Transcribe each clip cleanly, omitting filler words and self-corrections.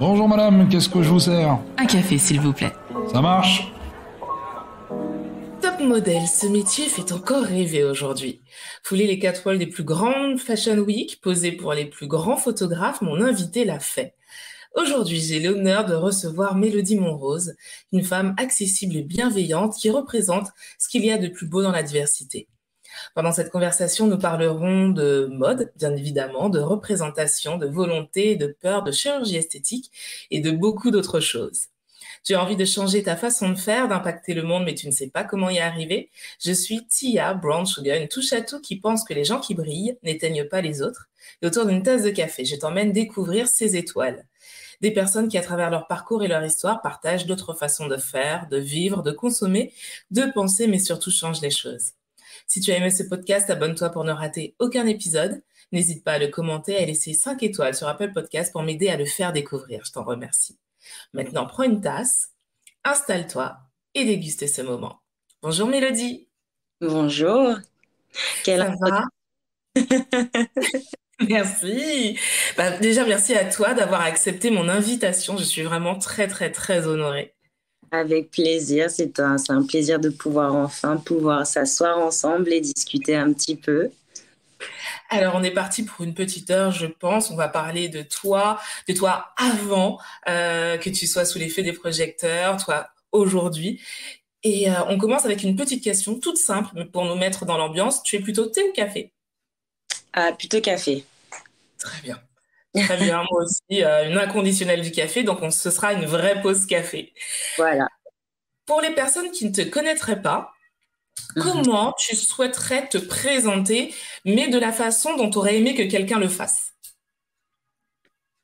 Bonjour madame, qu'est-ce que je vous sers? Un café, s'il vous plaît. Ça marche? Top modèle, ce métier fait encore rêver aujourd'hui. Fouler les catwalks des plus grandes Fashion Week, poser pour les plus grands photographes, mon invité l'a fait. Aujourd'hui, j'ai l'honneur de recevoir Mélodie Monrose, une femme accessible et bienveillante qui représente ce qu'il y a de plus beau dans la diversité. Pendant cette conversation, nous parlerons de mode, bien évidemment, de représentation, de volonté, de peur, de chirurgie esthétique et de beaucoup d'autres choses. Tu as envie de changer ta façon de faire, d'impacter le monde, mais tu ne sais pas comment y arriver. Je suis Tia Brown Sugar, une touche-à-tout qui pense que les gens qui brillent n'éteignent pas les autres. Et autour d'une tasse de café, je t'emmène découvrir ces étoiles. Des personnes qui, à travers leur parcours et leur histoire, partagent d'autres façons de faire, de vivre, de consommer, de penser, mais surtout changent les choses. Si tu as aimé ce podcast, abonne-toi pour ne rater aucun épisode. N'hésite pas à le commenter et à laisser 5 étoiles sur Apple Podcast pour m'aider à le faire découvrir. Je t'en remercie. Maintenant, prends une tasse, installe-toi et déguste ce moment. Bonjour Mélodie. Bonjour. Quelle... Ça va? Merci. Déjà, merci à toi d'avoir accepté mon invitation. Je suis vraiment très, très, très honorée. Avec plaisir. C'est un plaisir de pouvoir s'asseoir ensemble et discuter un petit peu. Alors, on est parti pour une petite heure, je pense. On va parler de toi avant que tu sois sous l'effet des projecteurs, toi aujourd'hui. Et on commence avec une petite question toute simple mais pour nous mettre dans l'ambiance. Tu es plutôt thé ou café? Ah, plutôt café. Très bien. Très bien, moi aussi, une inconditionnelle du café, donc ce sera une vraie pause café. Voilà. Pour les personnes qui ne te connaîtraient pas, comment tu souhaiterais te présenter, mais de la façon dont tu aurais aimé que quelqu'un le fasse?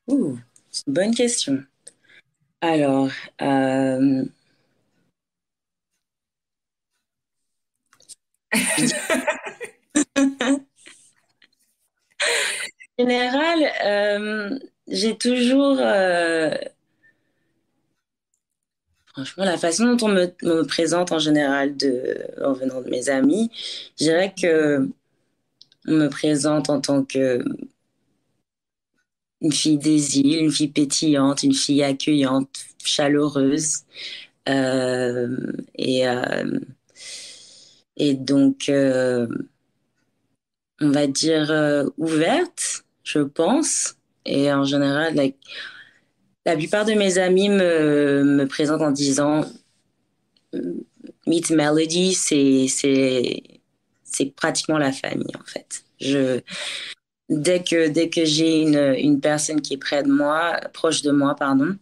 C'est une bonne question. Alors, en général, j'ai toujours... Franchement, la façon dont on me présente en général en venant de mes amis, je dirais que on me présente en tant que une fille des îles, une fille pétillante, une fille accueillante, chaleureuse. Euh, et, euh, et donc, on va dire ouverte, je pense. Et en général, la plupart de mes amis me présentent en disant Meet Melody, c'est pratiquement la famille, en fait. Dès que j'ai une personne qui est près de moi, proche de moi, pardon,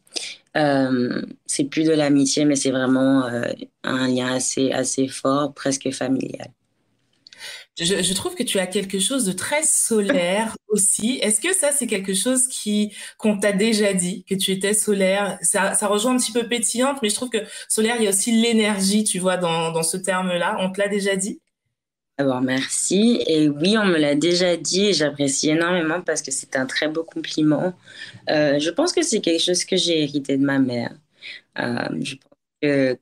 c'est plus de l'amitié, mais c'est vraiment un lien assez fort, presque familial. Je trouve que tu as quelque chose de très solaire aussi. Est-ce que ça, c'est quelque chose qu'on t'a déjà dit, que tu étais solaire? Ça rejoint un petit peu pétillante, mais je trouve que solaire, il y a aussi l'énergie, tu vois, dans ce terme-là. On te l'a déjà dit? Alors, merci. Et oui, on me l'a déjà dit et j'apprécie énormément parce que c'est un très beau compliment. Je pense que c'est quelque chose que j'ai hérité de ma mère. Je pense que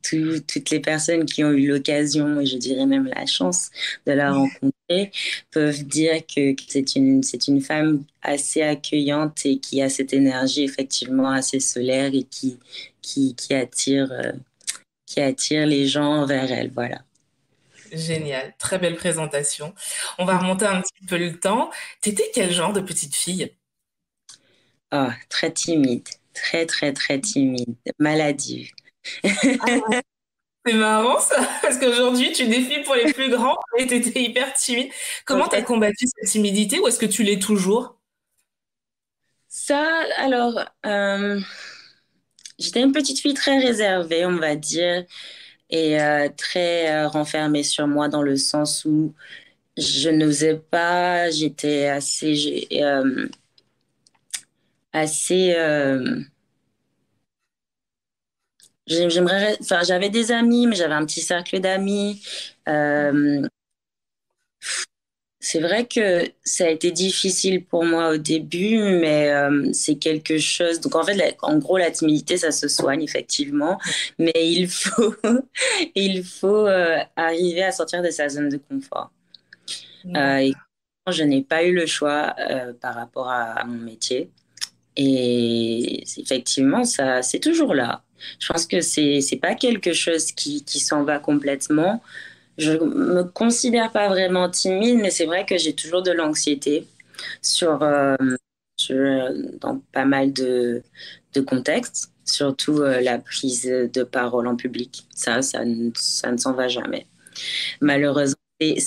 toutes les personnes qui ont eu l'occasion, et je dirais même la chance de la rencontrer, peuvent dire que c'est une femme assez accueillante et qui a cette énergie effectivement assez solaire et qui attire les gens vers elle. Voilà. Génial, très belle présentation. On va remonter un petit peu le temps. T'étais quel genre de petite fille? Ah, très timide, très, très, très timide, maladive. C'est marrant ça, parce qu'aujourd'hui tu défiles pour les plus grands et t'étais hyper timide. En Comment t'as fait, combattu cette timidité ou est-ce que tu l'es toujours? ça, alors, j'étais une petite fille très réservée, on va dire, et très renfermée sur moi dans le sens où je n'osais pas, j'étais assez, enfin, j'avais des amis, mais j'avais un petit cercle d'amis. Euh, C'est vrai que ça a été difficile pour moi au début, mais c'est quelque chose. Donc en fait, en gros, la timidité, ça se soigne effectivement, mais il faut arriver à sortir de sa zone de confort. Et je n'ai pas eu le choix par rapport à mon métier. Et effectivement, ça, c'est toujours là. Je pense que c'est pas quelque chose qui s'en va complètement. Je me considère pas vraiment timide, mais c'est vrai que j'ai toujours de l'anxiété sur, dans pas mal de contextes, surtout la prise de parole en public. Ça ne s'en va jamais. Malheureusement, il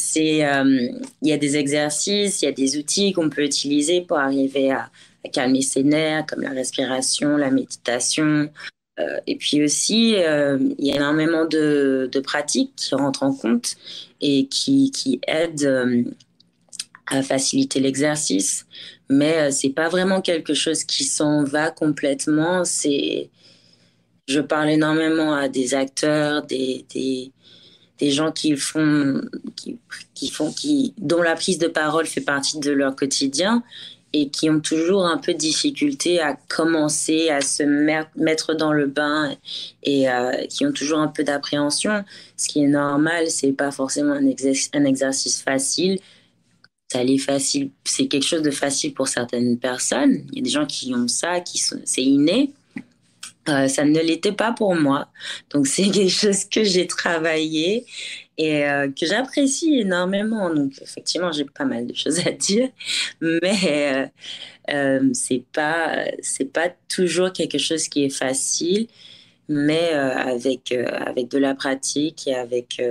y a des exercices, il y a des outils qu'on peut utiliser pour arriver à calmer ses nerfs, comme la respiration, la méditation. Et puis aussi, il y a énormément de pratiques qui rentrent en compte et qui aident à faciliter l'exercice. Mais c'est pas vraiment quelque chose qui s'en va complètement. Je parle énormément à des acteurs, des gens dont la prise de parole fait partie de leur quotidien et qui ont toujours un peu de difficulté à commencer à se mettre dans le bain et qui ont toujours un peu d'appréhension. Ce qui est normal, c'est pas forcément un exercice facile. Ça l'est facile, c'est quelque chose de facile pour certaines personnes. Il y a des gens qui ont ça, c'est inné. Ça ne l'était pas pour moi. Donc, c'est quelque chose que j'ai travaillé et que j'apprécie énormément. Donc, effectivement, j'ai pas mal de choses à dire, mais c'est pas toujours quelque chose qui est facile, mais avec de la pratique et avec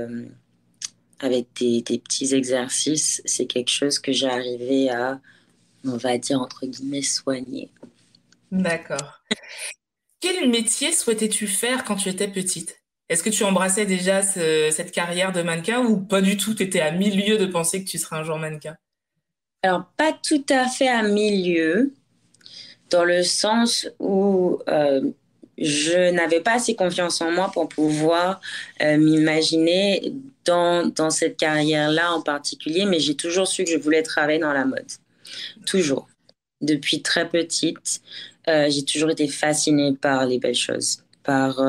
des petits exercices, c'est quelque chose que j'ai arrivé à, on va dire, entre guillemets, soigner. D'accord. Quel métier souhaitais-tu faire quand tu étais petite? Est-ce que tu embrassais déjà cette carrière de mannequin ou pas du tout? Tu étais à milieu de penser que tu serais un jour mannequin. Alors, pas tout à fait à milieu, dans le sens où je n'avais pas assez confiance en moi pour pouvoir m'imaginer dans cette carrière-là en particulier, mais j'ai toujours su que je voulais travailler dans la mode. Toujours. Depuis très petite, j'ai toujours été fascinée par les belles choses, par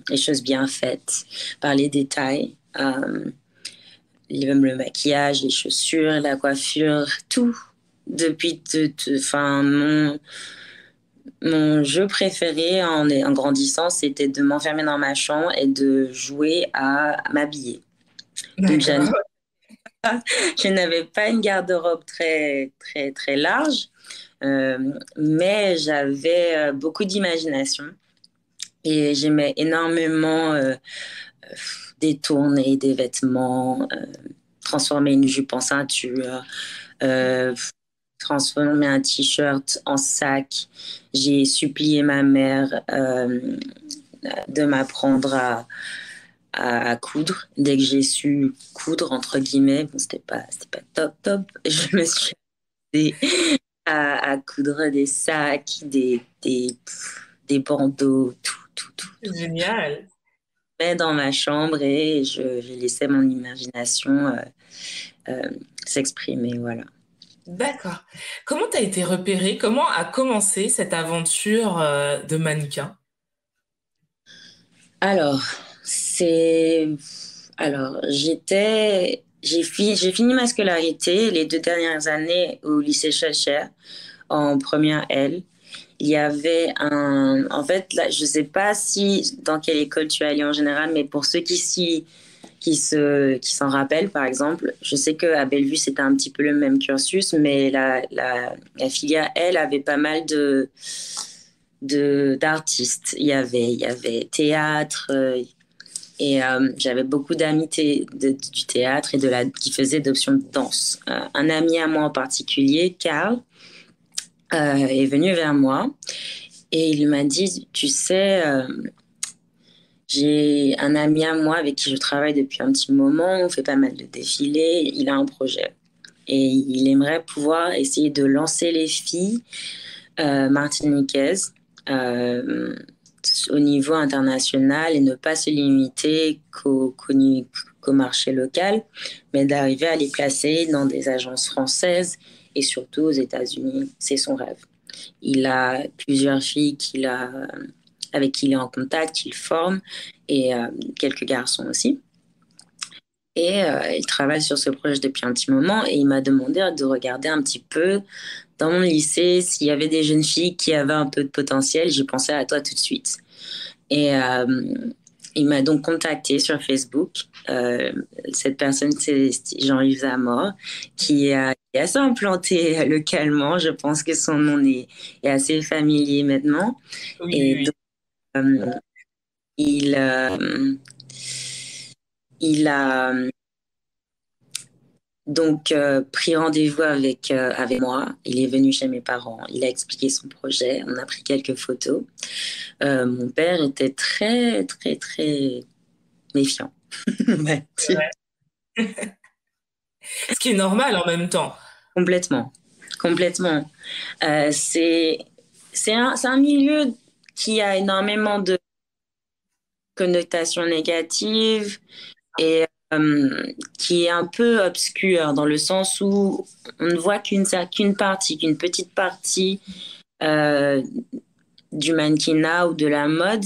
les choses bien faites, par les détails, même le maquillage, les chaussures, la coiffure, tout. Depuis, enfin, mon jeu préféré en grandissant, c'était de m'enfermer dans ma chambre et de jouer à m'habiller. Donc, D'accord. je n'avais pas une garde-robe très, très, très large, mais j'avais beaucoup d'imagination et j'aimais énormément détourner des vêtements, transformer une jupe en ceinture, euh, transformer un t-shirt en sac. J'ai supplié ma mère de m'apprendre à coudre. Dès que j'ai su coudre, entre guillemets, bon, c'était pas top, top. Je me suis aidée à coudre des sacs, des bandeaux, tout. Génial. Mais dans ma chambre et je laissais mon imagination euh, s'exprimer, voilà. D'accord. Comment tu as été repérée? Comment a commencé cette aventure de mannequin? Alors, c'est... Alors, j'ai fini ma scolarité les 2 dernières années au lycée Schœlcher, en première L. Il y avait en fait, là, je sais pas si dans quelle école tu es allé en général, mais pour ceux qui s'en rappellent, par exemple, je sais qu'à Bellevue, c'était un petit peu le même cursus, mais la filière, elle, avait pas mal d'artistes. Il y avait théâtre, et j'avais beaucoup d'amis du théâtre et qui faisaient d'options de danse. Un ami à moi en particulier, Karl, est venu vers moi et il m'a dit, tu sais, j'ai un ami à moi avec qui je travaille depuis un petit moment, on fait pas mal de défilés, il a un projet. Et il aimerait pouvoir essayer de lancer les filles martiniquaises euh, au niveau international et ne pas se limiter qu'au marché local, mais d'arriver à les placer dans des agences françaises et surtout aux États-Unis. C'est son rêve. Il a plusieurs filles avec qui il est en contact, qu'il forme, et quelques garçons aussi. Et il travaille sur ce projet depuis un petit moment et il m'a demandé de regarder un petit peu dans mon lycée, s'il y avait des jeunes filles qui avaient un peu de potentiel, j'ai pensé à toi tout de suite. Et il m'a donc contacté sur Facebook. Cette personne, c'est Jean-Yves Zamor, qui est assez implanté localement. Je pense que son nom est assez familier maintenant. Oui, oui, Et oui. donc, euh, il, euh, il a donc pris rendez-vous avec moi. Il est venu chez mes parents. Il a expliqué son projet. On a pris quelques photos. Mon père était très, très, très méfiant. Ouais, Ce qui est normal en même temps. complètement, complètement. C'est c'est un milieu qui a énormément de connotations négatives et qui est un peu obscur dans le sens où on ne voit qu'une partie, qu'une petite partie euh, du mannequinat ou de la mode,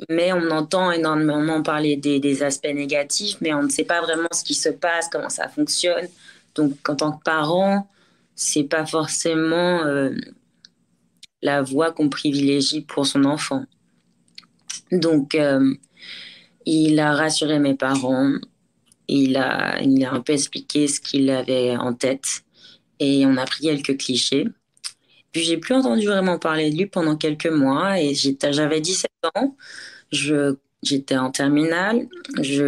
mais on entend énormément parler des aspects négatifs, mais on ne sait pas vraiment ce qui se passe, comment ça fonctionne. Donc, en tant que parent, c'est pas forcément la voie qu'on privilégie pour son enfant. Donc, il a rassuré mes parents, il a un peu expliqué ce qu'il avait en tête, et on a pris quelques clichés. Puis, j'ai plus entendu vraiment parler de lui pendant quelques mois, et j'avais 17 ans. J'étais en terminale, je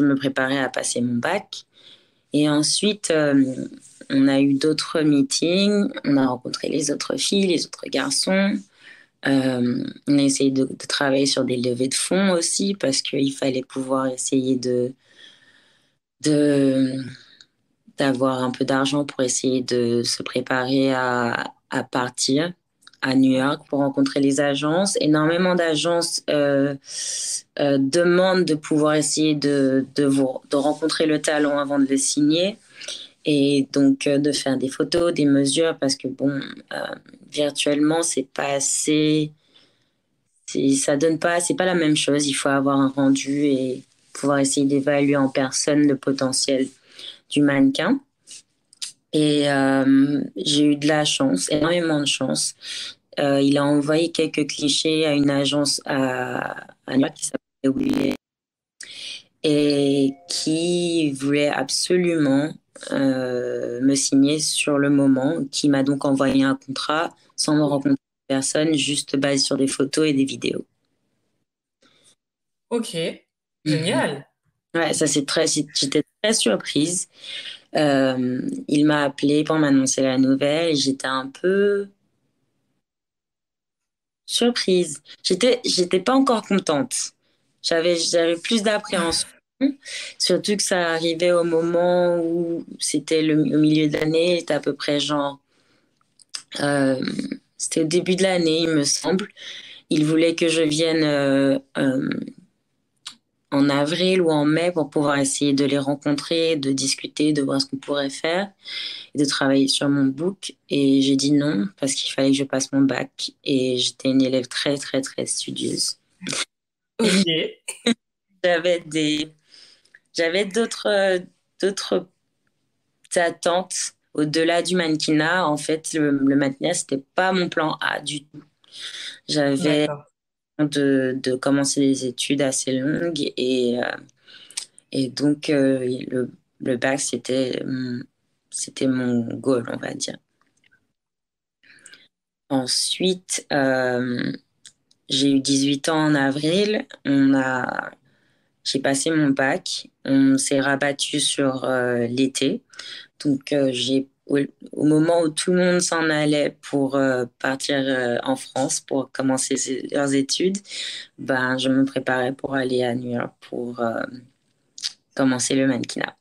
me préparais à passer mon bac. Et ensuite, on a eu d'autres meetings, on a rencontré les autres filles, les autres garçons. On a essayé de travailler sur des levées de fonds aussi parce qu'il fallait pouvoir essayer de, d'avoir un peu d'argent pour essayer de se préparer à partir à New York pour rencontrer les agences. Énormément d'agences demandent de pouvoir essayer de rencontrer le talent avant de le signer et donc de faire des photos, des mesures parce que bon, virtuellement, c'est pas assez, ça donne pas, c'est pas la même chose. Il faut avoir un rendu et pouvoir essayer d'évaluer en personne le potentiel du mannequin. Et j'ai eu de la chance, énormément de chance. Il a envoyé quelques clichés à une agence à New York qui s'appelait Wiley et qui voulait absolument me signer sur le moment, qui m'a donc envoyé un contrat sans me rencontrer personne, juste basé sur des photos et des vidéos. Ok, Mhm. génial. Ouais, j'étais très surprise. Il m'a appelé pour m'annoncer la nouvelle et j'étais un peu surprise. J'étais pas encore contente. J'avais plus d'appréhension. Surtout que ça arrivait au moment où c'était au milieu de l'année, c'était à peu près genre, euh, c'était au début de l'année, il me semble. Il voulait que je vienne en avril ou en mai pour pouvoir essayer de les rencontrer, de discuter, de voir ce qu'on pourrait faire et de travailler sur mon book. Et j'ai dit non parce qu'il fallait que je passe mon bac et j'étais une élève très, très, très studieuse. Ok. J'avais des, j'avais d'autres attentes au-delà du mannequinat. En fait, le mannequinat, c'était pas mon plan A du tout. J'avais D'accord. de commencer des études assez longues et donc le bac, c'était mon goal, on va dire. Ensuite, j'ai eu 18 ans en avril. J'ai passé mon bac. On s'est rabattu sur l'été. Donc, au moment où tout le monde s'en allait pour partir en France pour commencer leurs études, ben, je me préparais pour aller à New York pour commencer le mannequinat.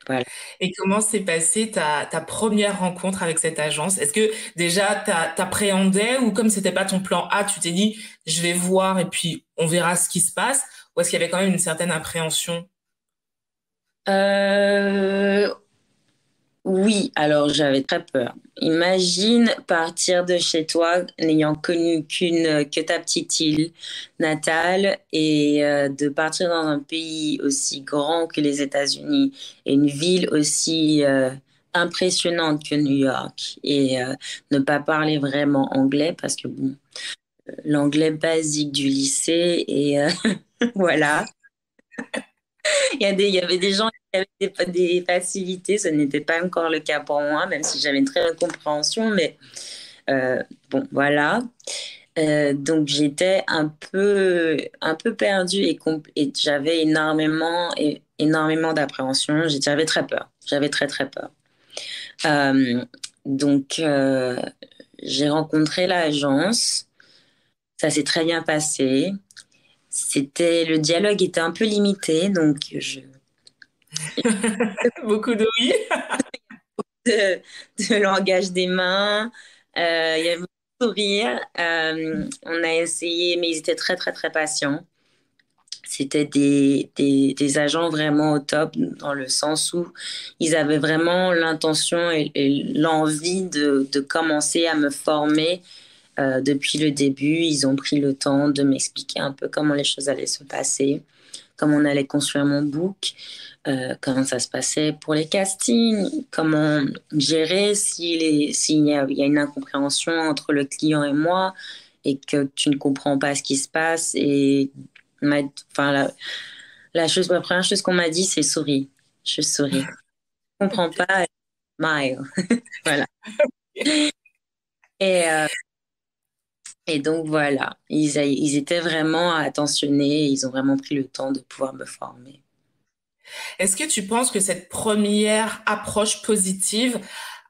Voilà. Et comment s'est passée ta première rencontre avec cette agence? Est-ce que déjà t'appréhendais ou comme c'était pas ton plan A, tu t'es dit je vais voir et puis on verra ce qui se passe? Ou est-ce qu'il y avait quand même une certaine appréhension? Euh, Oui, alors j'avais très peur. Imagine partir de chez toi n'ayant connu que ta petite île natale et de partir dans un pays aussi grand que les États-Unis et une ville aussi impressionnante que New York et ne pas parler vraiment anglais parce que bon, l'anglais basique du lycée et voilà. Il y avait des gens qui avaient des facilités, ce n'était pas encore le cas pour moi, même si j'avais une très bonne compréhension, mais bon, voilà. Donc j'étais un peu perdue et j'avais énormément d'appréhension. J'avais très peur. J'avais très très peur. Euh, donc j'ai rencontré l'agence. Ça s'est très bien passé. Le dialogue était un peu limité, donc Beaucoup de oui. de, de langage des mains. Il y avait beaucoup de sourire. On a essayé, mais ils étaient très, très, très patients. C'était des agents vraiment au top dans le sens où ils avaient vraiment l'intention et l'envie de commencer à me former depuis le début. Ils ont pris le temps de m'expliquer un peu comment les choses allaient se passer, comment on allait construire mon book, comment ça se passait pour les castings, comment gérer il y a une incompréhension entre le client et moi et que tu ne comprends pas ce qui se passe. Et enfin, la première chose qu'on m'a dit, c'est souris. Je souris. Je comprends pas, smile. Voilà. Et, euh, et donc voilà, ils étaient vraiment attentionnés, ils ont vraiment pris le temps de pouvoir me former. Est-ce que tu penses que cette première approche positive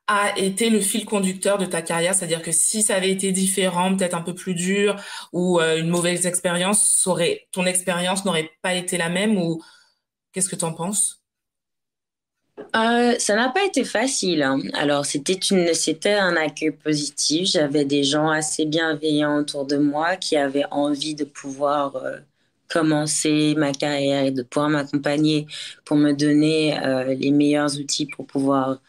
a été le fil conducteur de ta carrière? C'est-à-dire que si ça avait été différent, peut-être un peu plus dur ou une mauvaise expérience, ton expérience n'aurait pas été la même ou qu'est-ce que tu en penses? Ça n'a pas été facile, hein. Alors, c'était un accueil positif. J'avais des gens assez bienveillants autour de moi qui avaient envie de pouvoir commencer ma carrière et de pouvoir m'accompagner pour me donner les meilleurs outils pour pouvoir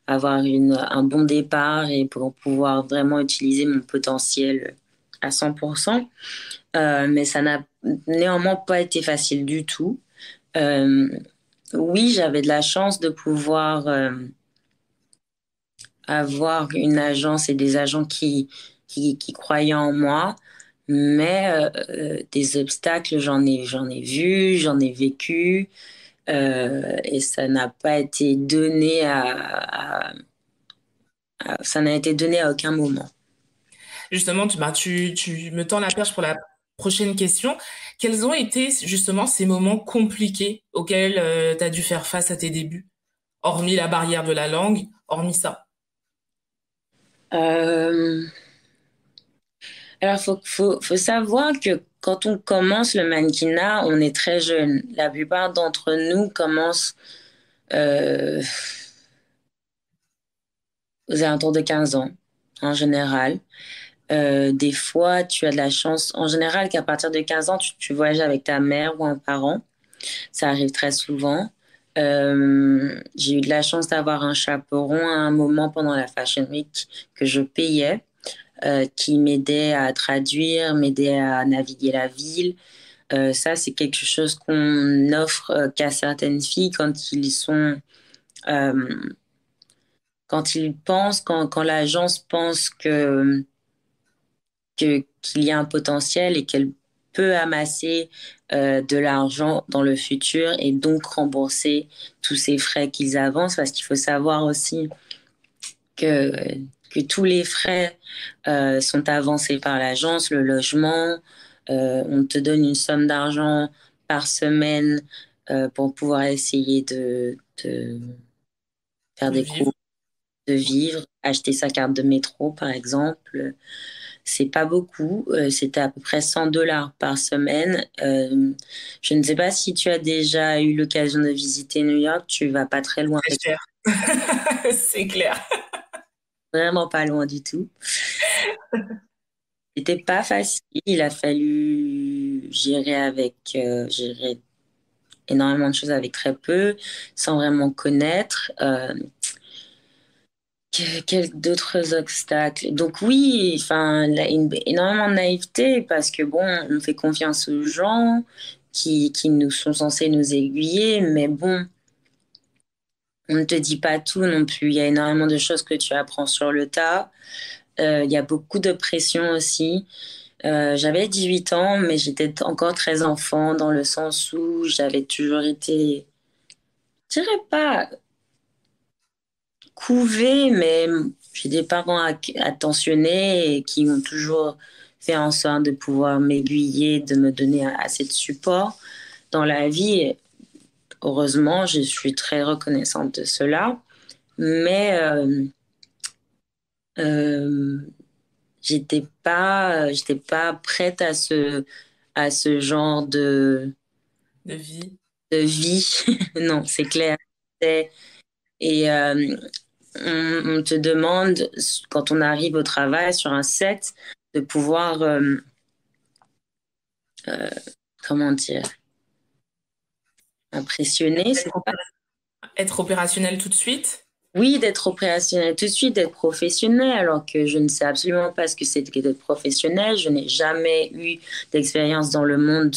avoir un bon départ et pour pouvoir vraiment utiliser mon potentiel à 100%. Mais ça n'a néanmoins pas été facile du tout. Euh, oui, j'avais de la chance de pouvoir avoir une agence et des agents qui croyaient en moi, mais des obstacles, j'en ai vu, j'en ai vécu, et ça n'a pas été donné ça n'a été donné à aucun moment. Justement, tu me tends la perche pour la prochaine question. Quels ont été justement ces moments compliqués auxquels tu as dû faire face à tes débuts, hormis la barrière de la langue, hormis ça? Euh, alors, faut savoir que quand on commence le mannequinat, on est très jeune. La plupart d'entre nous commencent euh, aux alentours de 15 ans, en général. Des fois, tu as de la chance, en général, qu'à partir de 15 ans, tu voyages avec ta mère ou un parent. Ça arrive très souvent. J'ai eu de la chance d'avoir un chaperon à un moment pendant la Fashion Week que je payais, qui m'aidait à traduire, m'aidait à naviguer la ville. Ça, c'est quelque chose qu'on offre qu'à certaines filles euh, quand l'agence pense qu'il y a un potentiel et qu'elle peut amasser de l'argent dans le futur et donc rembourser tous ces frais qu'ils avancent parce qu'il faut savoir aussi que, que tous les frais sont avancés par l'agence, le logement, on te donne une somme d'argent par semaine pour pouvoir essayer de faire De des vivre. cours, de vivre, acheter sa carte de métro par exemple. C'est pas beaucoup, c'était à peu près 100 dollars par semaine. Je ne sais pas si tu as déjà eu l'occasion de visiter New York, tu vas pas très loin, C'est cher. C'est clair. vraiment pas loin du tout. C'était pas facile, il a fallu gérer énormément de choses avec très peu, sans vraiment connaître. Quels d'autres obstacles? Donc oui, enfin, énormément de naïveté parce que bon, on fait confiance aux gens qui nous sont censés nous aiguiller, mais bon, On ne te dit pas tout non plus. Il y a énormément de choses que tu apprends sur le tas. Il y a beaucoup de pression aussi. J'avais 18 ans, mais j'étais encore très enfant dans le sens où j'avais toujours été, je dirais pas couvée, mais j'ai des parents attentionnés et qui ont toujours fait en sorte de pouvoir m'aiguiller, de me donner assez de support dans la vie. Et heureusement, je suis très reconnaissante de cela. Mais euh, j'étais pas prête à ce genre De vie. de vie. Non, c'est clair. Et on te demande, quand on arrive au travail sur un set, de pouvoir, euh, comment dire, impressionner. Être, être opérationnel tout de suite? Oui, d'être opérationnel tout de suite, d'être professionnel, alors que je ne sais absolument pas ce que c'est que d'être professionnel. Je n'ai jamais eu d'expérience dans le monde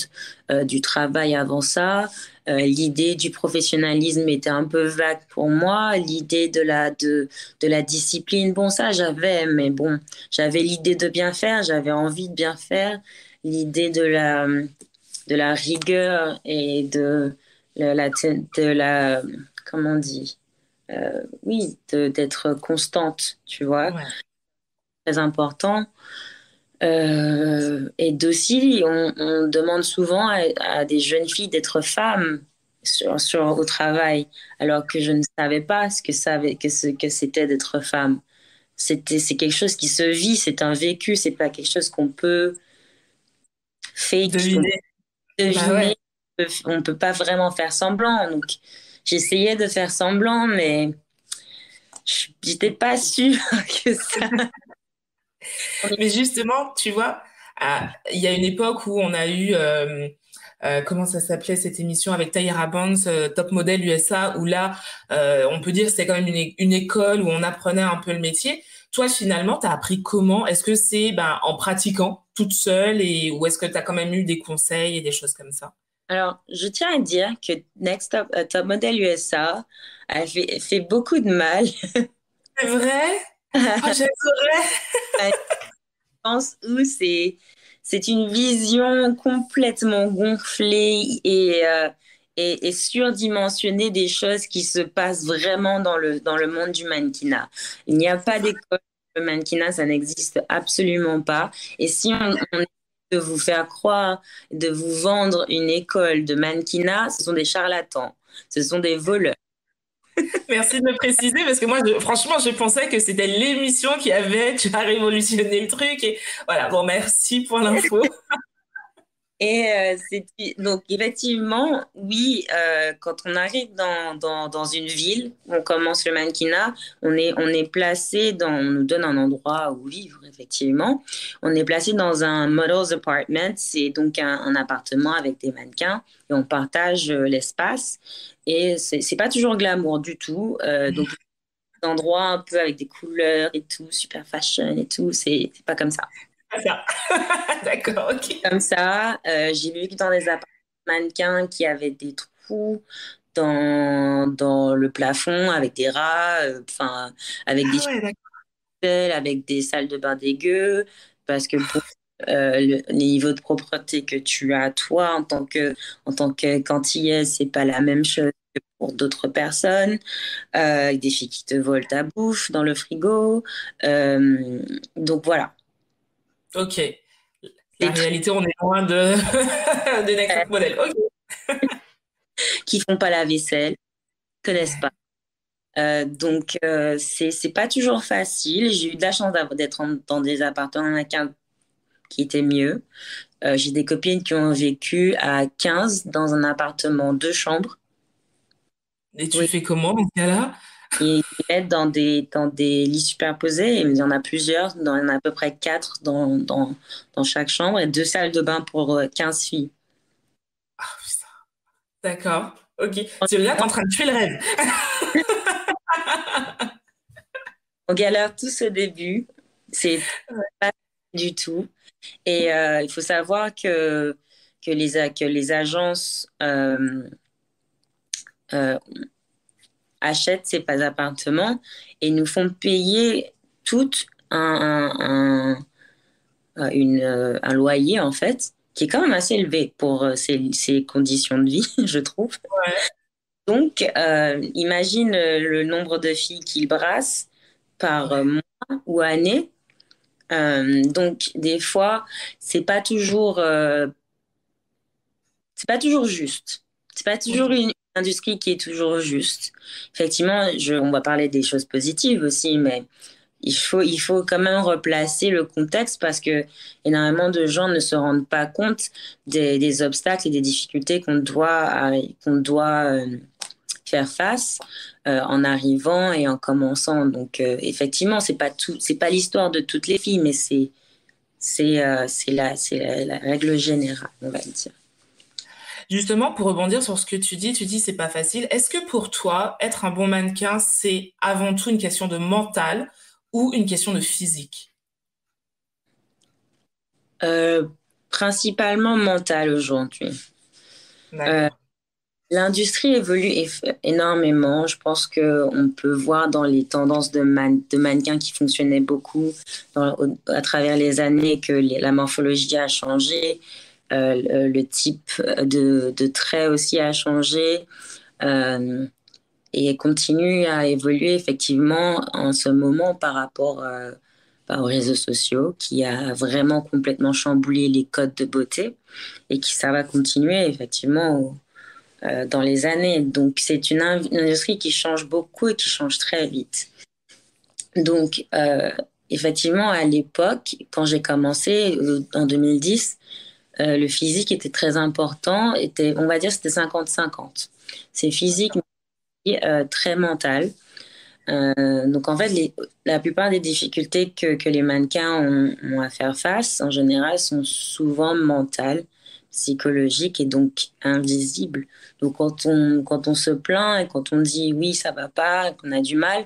du travail avant ça. L'idée du professionnalisme était un peu vague pour moi. L'idée de la discipline, bon, ça j'avais, mais bon, j'avais l'idée de bien faire, j'avais envie de bien faire. L'idée de la rigueur et de la, comment on dit? Oui, d'être constante, tu vois, Ouais. très important. Et d'aussi, on demande souvent à des jeunes filles d'être femmes au travail, alors que je ne savais pas ce que c'était d'être femme. C'est quelque chose qui se vit, c'est un vécu, c'est pas quelque chose qu'on peut fake, qu'on peut Deviner. Bah ouais. deviner, on peut pas vraiment faire semblant. Donc, j'essayais de faire semblant, mais j'étais pas sûre que ça. Mais justement, tu vois, il y a une époque où on a eu, comment ça s'appelait cette émission avec Tyra Banks, Top Model USA, où là, on peut dire que c'était quand même une école où on apprenait un peu le métier. Toi, finalement, tu as appris comment? Est-ce que c'est ben, en pratiquant toute seule ou est-ce que tu as quand même eu des conseils et des choses comme ça? Alors, je tiens à dire que Top Model USA fait beaucoup de mal. C'est vrai? Oh, j'adorais. Je pense où c'est une vision complètement gonflée et surdimensionnée des choses qui se passent vraiment dans le monde du mannequinat. Il n'y a pas d'école de mannequinat, ça n'existe absolument pas. Et si on essaie de vous faire croire, de vous vendre une école de mannequinat, ce sont des charlatans, ce sont des voleurs. Merci de me préciser parce que moi, franchement, je pensais que c'était l'émission qui a révolutionné le truc. Et voilà, bon, merci pour l'info. Et donc effectivement, oui, quand on arrive dans une ville, on commence le mannequinat, on est placé on nous donne un endroit où vivre, effectivement. On est placé dans un models apartment, c'est donc un appartement avec des mannequins et on partage l'espace. Et c'est pas toujours glamour du tout. Donc un endroit un peu avec des couleurs et tout, super fashion et tout, c'est pas comme ça. Ah, ça. D'accord, ok. Comme ça. J'ai vu que dans des appartements mannequins qui avaient des trous dans le plafond avec des rats, enfin, avec des Ah ouais, d'accord. chiottes, avec des salles de bain dégueu, parce que pour le niveau de propreté que tu as toi en tant que quantillaise, c'est pas la même chose que pour d'autres personnes. Avec des filles qui te volent ta bouffe dans le frigo. Donc voilà. Ok. La Des trucs réalité, on est loin de, de Next Top Model. Ok. qui font pas la vaisselle, connaissent pas. Donc, c'est pas toujours facile. J'ai eu de la chance d'être dans des appartements américains qui étaient mieux. J'ai des copines qui ont vécu à 15 dans un appartement deux chambres. Et tu Oui. fais comment dans ce cas-là? Ils mettent dans des lits superposés. Il y en a plusieurs. Il y en a à peu près quatre dans chaque chambre et deux salles de bain pour 15 filles. Ah, putain. D'accord. Ok. Celui-là, t'es en train de tuer le rêve. On galère tous au début. C'est pas du tout. Et il faut savoir que les agences euh, achètent ces appartements et nous font payer tout un loyer, en fait, qui est quand même assez élevé pour ces conditions de vie, je trouve. Ouais. Donc, imagine le nombre de filles qu'il brasse par Ouais. mois ou année. Donc, des fois, c'est pas toujours, euh, c'est pas toujours juste. C'est pas toujours Ok. une industrie qui est toujours juste. Effectivement, on va parler des choses positives aussi, mais il faut quand même replacer le contexte parce que énormément de gens ne se rendent pas compte des obstacles et des difficultés qu'on doit faire face en arrivant et en commençant. Donc, effectivement, c'est pas l'histoire de toutes les filles, mais c'est la règle générale, on va dire. Justement, pour rebondir sur ce que tu dis c'est pas facile. Est-ce que pour toi, être un bon mannequin, c'est avant tout une question de mental ou une question de physique? Euh, Principalement mentale aujourd'hui. Euh, D'accord. L'industrie évolue énormément. Je pense qu'on peut voir dans les tendances de mannequins qui fonctionnaient beaucoup à travers les années que la morphologie a changé, le type de trait aussi a changé et continue à évoluer effectivement en ce moment par aux réseaux sociaux qui a vraiment complètement chamboulé les codes de beauté et qui ça va continuer effectivement dans les années. Donc, c'est une industrie qui change beaucoup et qui change très vite. Donc, effectivement, à l'époque, quand j'ai commencé en 2010, le physique était très important. On va dire, c'était 50-50. C'est physique, mais très mental. Donc, en fait, la plupart des difficultés que les mannequins ont à faire face, en général, sont souvent mentales, psychologiques et donc invisibles. Donc, quand on se plaint et quand on dit oui, ça va pas, qu'on a du mal,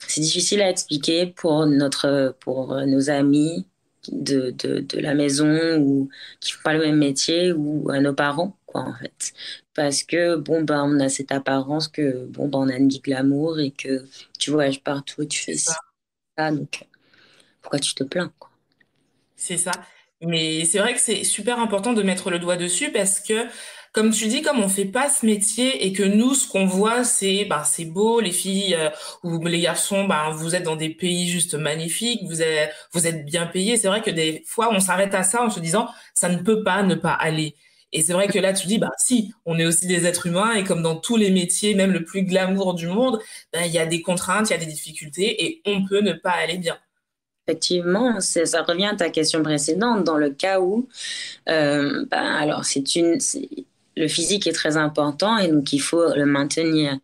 c'est difficile à expliquer pour nos amis de la maison ou qui font pas le même métier ou à nos parents, quoi, en fait. Parce que, bon, ben, on a cette apparence que, bon, ben, on a une vie glamour et que tu voyages partout et tu fais C'est ça. ci, ça, donc pourquoi tu te plains, quoi. C'est ça. Mais c'est vrai que c'est super important de mettre le doigt dessus parce que, comme tu dis, comme on fait pas ce métier et que nous, ce qu'on voit, c'est, bah, c'est beau, les filles ou les garçons, bah, vous êtes dans des pays juste magnifiques, vous êtes bien payés. C'est vrai que des fois, on s'arrête à ça en se disant, ça ne peut pas ne pas aller. Et c'est vrai que là, tu dis, bah, si, on est aussi des êtres humains et comme dans tous les métiers, même le plus glamour du monde, ben, il y a des contraintes, il y a des difficultés et on peut ne pas aller bien. Effectivement, ça revient à ta question précédente, dans le cas où ben, alors, le physique est très important et donc il faut le maintenir.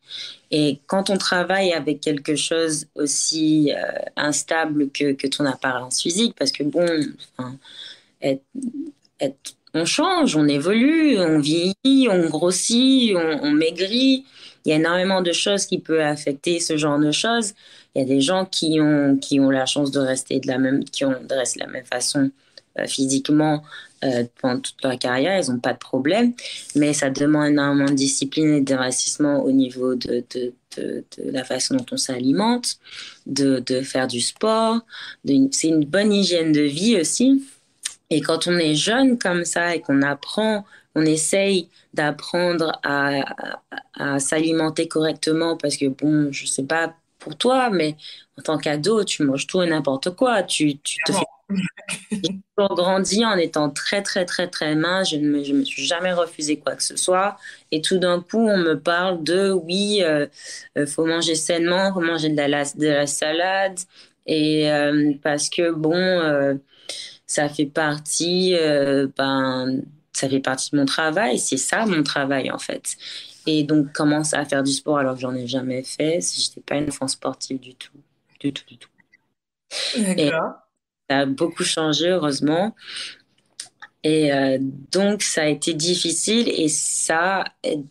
Et quand on travaille avec quelque chose aussi instable que ton apparence physique, parce que bon, enfin, être- on change, on évolue, on vieillit, on grossit, on maigrit. Il y a énormément de choses qui peuvent affecter ce genre de choses. Il y a des gens qui ont la chance de rester de rester de la même façon physiquement pendant toute leur carrière, ils n'ont pas de problème, mais ça demande énormément de discipline et d'investissement au niveau de la façon dont on s'alimente, de faire du sport. C'est une bonne hygiène de vie aussi. Et quand on est jeune comme ça et qu'on apprend, on essaye d'apprendre à s'alimenter correctement parce que, bon, je sais pas pour toi, mais en tant qu'ado, tu manges tout et n'importe quoi. Tu te fais toujours grandir en étant très, très, très, très mince. Je me suis jamais refusé quoi que ce soit. Et tout d'un coup, on me parle de, oui, faut manger sainement, faut manger de la salade. Et parce que, bon, ça fait partie, ça fait partie de mon travail. C'est ça mon travail en fait. Et donc commencer à faire du sport alors que j'en ai jamais fait. J'étais pas une enfant sportive du tout, du tout, du tout. Et D'accord. ça a beaucoup changé heureusement. Et donc ça a été difficile et ça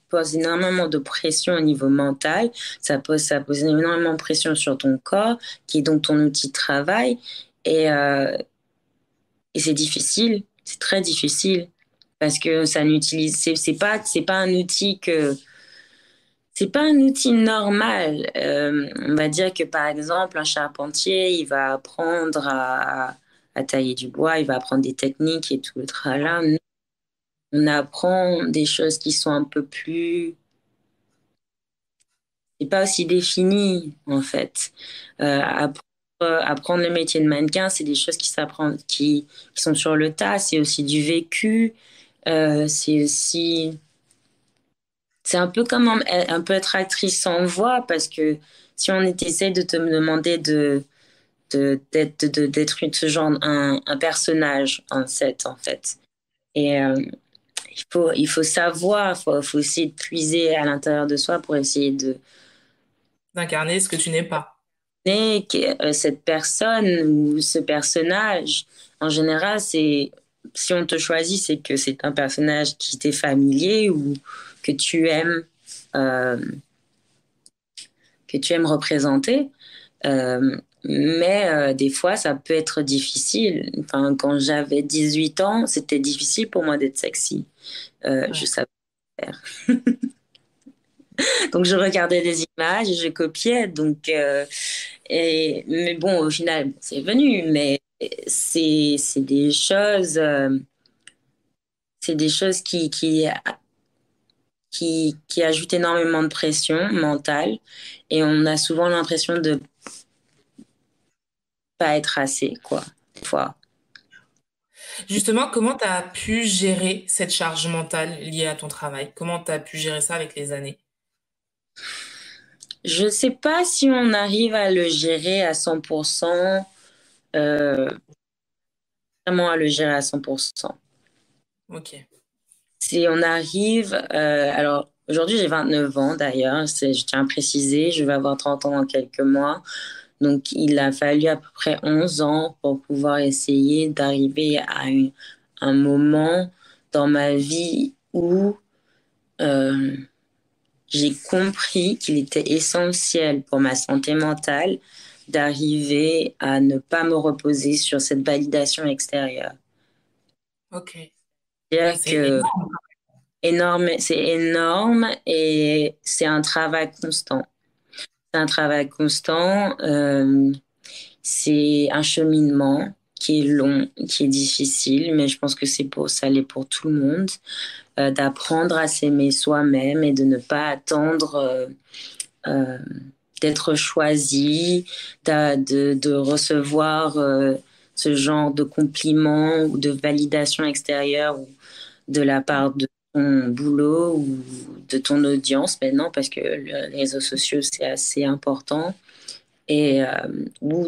pose énormément de pression au niveau mental. Ça pose énormément de pression sur ton corps qui est donc ton outil de travail. Et Et c'est difficile, c'est très difficile parce que ça n'utilise, c'est pas un outil C'est pas un outil normal. On va dire que par exemple, un charpentier, il va apprendre à tailler du bois, il va apprendre des techniques et tout le tralala. Nous, on apprend des choses qui sont un peu plus, c'est pas aussi défini en fait. Apprendre le métier de mannequin, c'est des choses qui s'apprennent, qui sont sur le tas. C'est aussi du vécu. C'est aussi C'est un peu comme un peu être actrice sans voix, parce que si on essaie de te demander d'être ce genre, un personnage en set, en fait. Et il faut savoir, faut essayer de puiser à l'intérieur de soi pour essayer de D'incarner ce que tu n'es pas. cette personne ou ce personnage. En général, si on te choisit, c'est que c'est un personnage qui t'est familier ou que tu aimes. euh, que tu aimes représenter. Mais des fois, ça peut être difficile. Enfin, quand j'avais 18 ans, c'était difficile pour moi d'être sexy. Je savais faire. Donc, je regardais des images et je copiais. Donc, mais bon, au final, c'est venu. Mais c'est des choses, c'est des choses qui ajoutent énormément de pression mentale. Et on a souvent l'impression de pas être assez, quoi, des fois. Justement, comment tu as pu gérer cette charge mentale liée à ton travail? Comment tu as pu gérer ça avec les années? Je ne sais pas si on arrive à le gérer à 100%, euh, vraiment à le gérer à 100%. Ok. Si on arrive, alors aujourd'hui j'ai 29 ans d'ailleurs, je tiens à préciser, je vais avoir 30 ans dans quelques mois. Donc il a fallu à peu près 11 ans pour pouvoir essayer d'arriver à un moment dans ma vie où euh, j'ai compris qu'il était essentiel pour ma santé mentale d'arriver à ne pas me reposer sur cette validation extérieure. Ok. Ouais, C'est-à-dire c'est que énorme. c'est énorme et c'est un travail constant. C'est un travail constant, c'est un cheminement qui est long, qui est difficile, mais je pense que ça l'est pour tout le monde, d'apprendre à s'aimer soi-même et de ne pas attendre euh, d'être choisi, de recevoir ce genre de compliments ou de validation extérieure ou de la part de ton boulot ou de ton audience maintenant, parce que les réseaux sociaux, c'est assez important, et, ou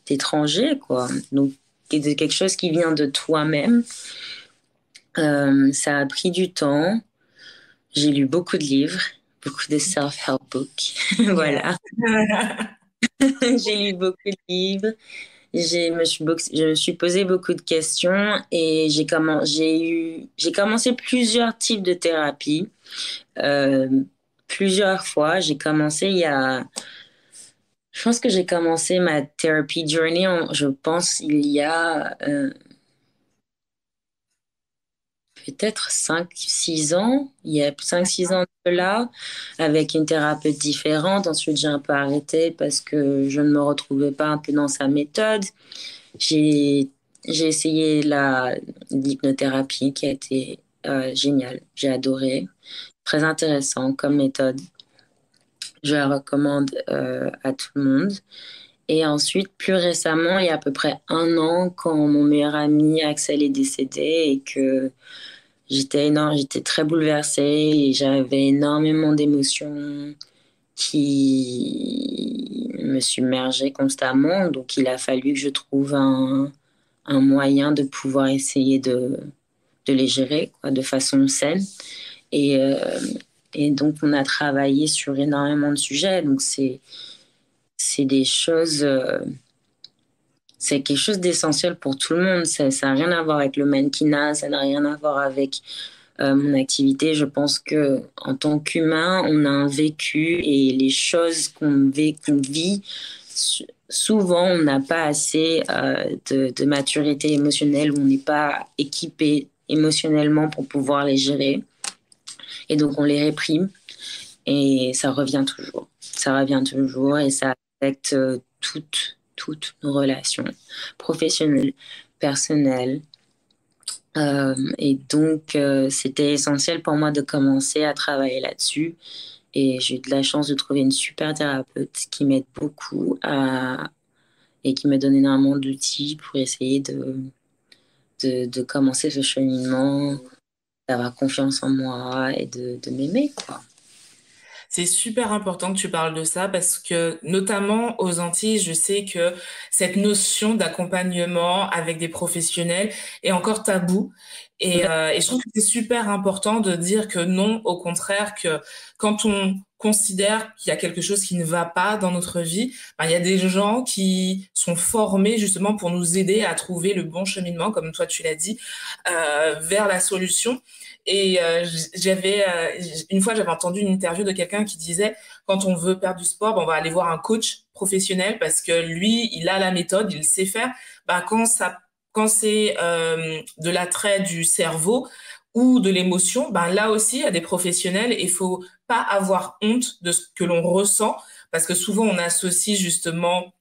d'étrangers, quoi. Donc, et de quelque chose qui vient de toi-même. Ça a pris du temps. J'ai lu beaucoup de livres, beaucoup de self-help books. Yeah. Voilà. J'ai lu beaucoup de livres, je me suis posé beaucoup de questions et j'ai commencé plusieurs types de thérapies. Euh, Plusieurs fois, je pense que j'ai commencé ma therapy journey, je pense, il y a peut-être 5 6 ans. Il y a 5 6 ans de là, avec une thérapeute différente. Ensuite, j'ai un peu arrêté parce que je ne me retrouvais pas un peu dans sa méthode. J'ai j'ai essayé l'hypnothérapie qui a été géniale. J'ai adoré. Très intéressant comme méthode. Je la recommande à tout le monde. Et ensuite, plus récemment, il y a à peu près 1 an, quand mon meilleur ami Axel est décédé et que j'étais très bouleversée et j'avais énormément d'émotions qui me submergeaient constamment. Donc, il a fallu que je trouve un moyen de pouvoir essayer de les gérer, quoi, de façon saine. Et, euh, et donc, on a travaillé sur énormément de sujets. Donc, c'est des choses, c'est quelque chose d'essentiel pour tout le monde. Ça n'a rien à voir avec le mannequinat, ça n'a rien à voir avec mon activité. Je pense que en tant qu'humain, on a un vécu et les choses qu'on vit, souvent, on n'a pas assez de maturité émotionnelle, on n'est pas équipé émotionnellement pour pouvoir les gérer. Et donc, on les réprime. Et ça revient toujours. Ça revient toujours et ça affecte toutes nos relations professionnelles, personnelles. Et donc, c'était essentiel pour moi de commencer à travailler là-dessus. Et j'ai eu de la chance de trouver une super thérapeute qui m'aide beaucoup et qui me donne énormément d'outils pour essayer de commencer ce cheminement, d'avoir confiance en moi et de m'aimer, quoi. C'est super important que tu parles de ça parce que, notamment aux Antilles, je sais que cette notion d'accompagnement avec des professionnels est encore tabou. Et je trouve que c'est super important de dire que non, au contraire, que quand on considère qu'il y a quelque chose qui ne va pas dans notre vie, ben, il y a des gens qui sont formés justement pour nous aider à trouver le bon cheminement, comme toi tu l'as dit, vers la solution. Une fois, j'avais entendu une interview de quelqu'un qui disait, quand on veut perdre du sport, ben, on va aller voir un coach professionnel parce que lui, il a la méthode, il sait faire. Ben, quand c'est de l'attrait du cerveau ou de l'émotion, ben là aussi, il y a des professionnels et il faut pas avoir honte de ce que l'on ressent parce que souvent, on associe justement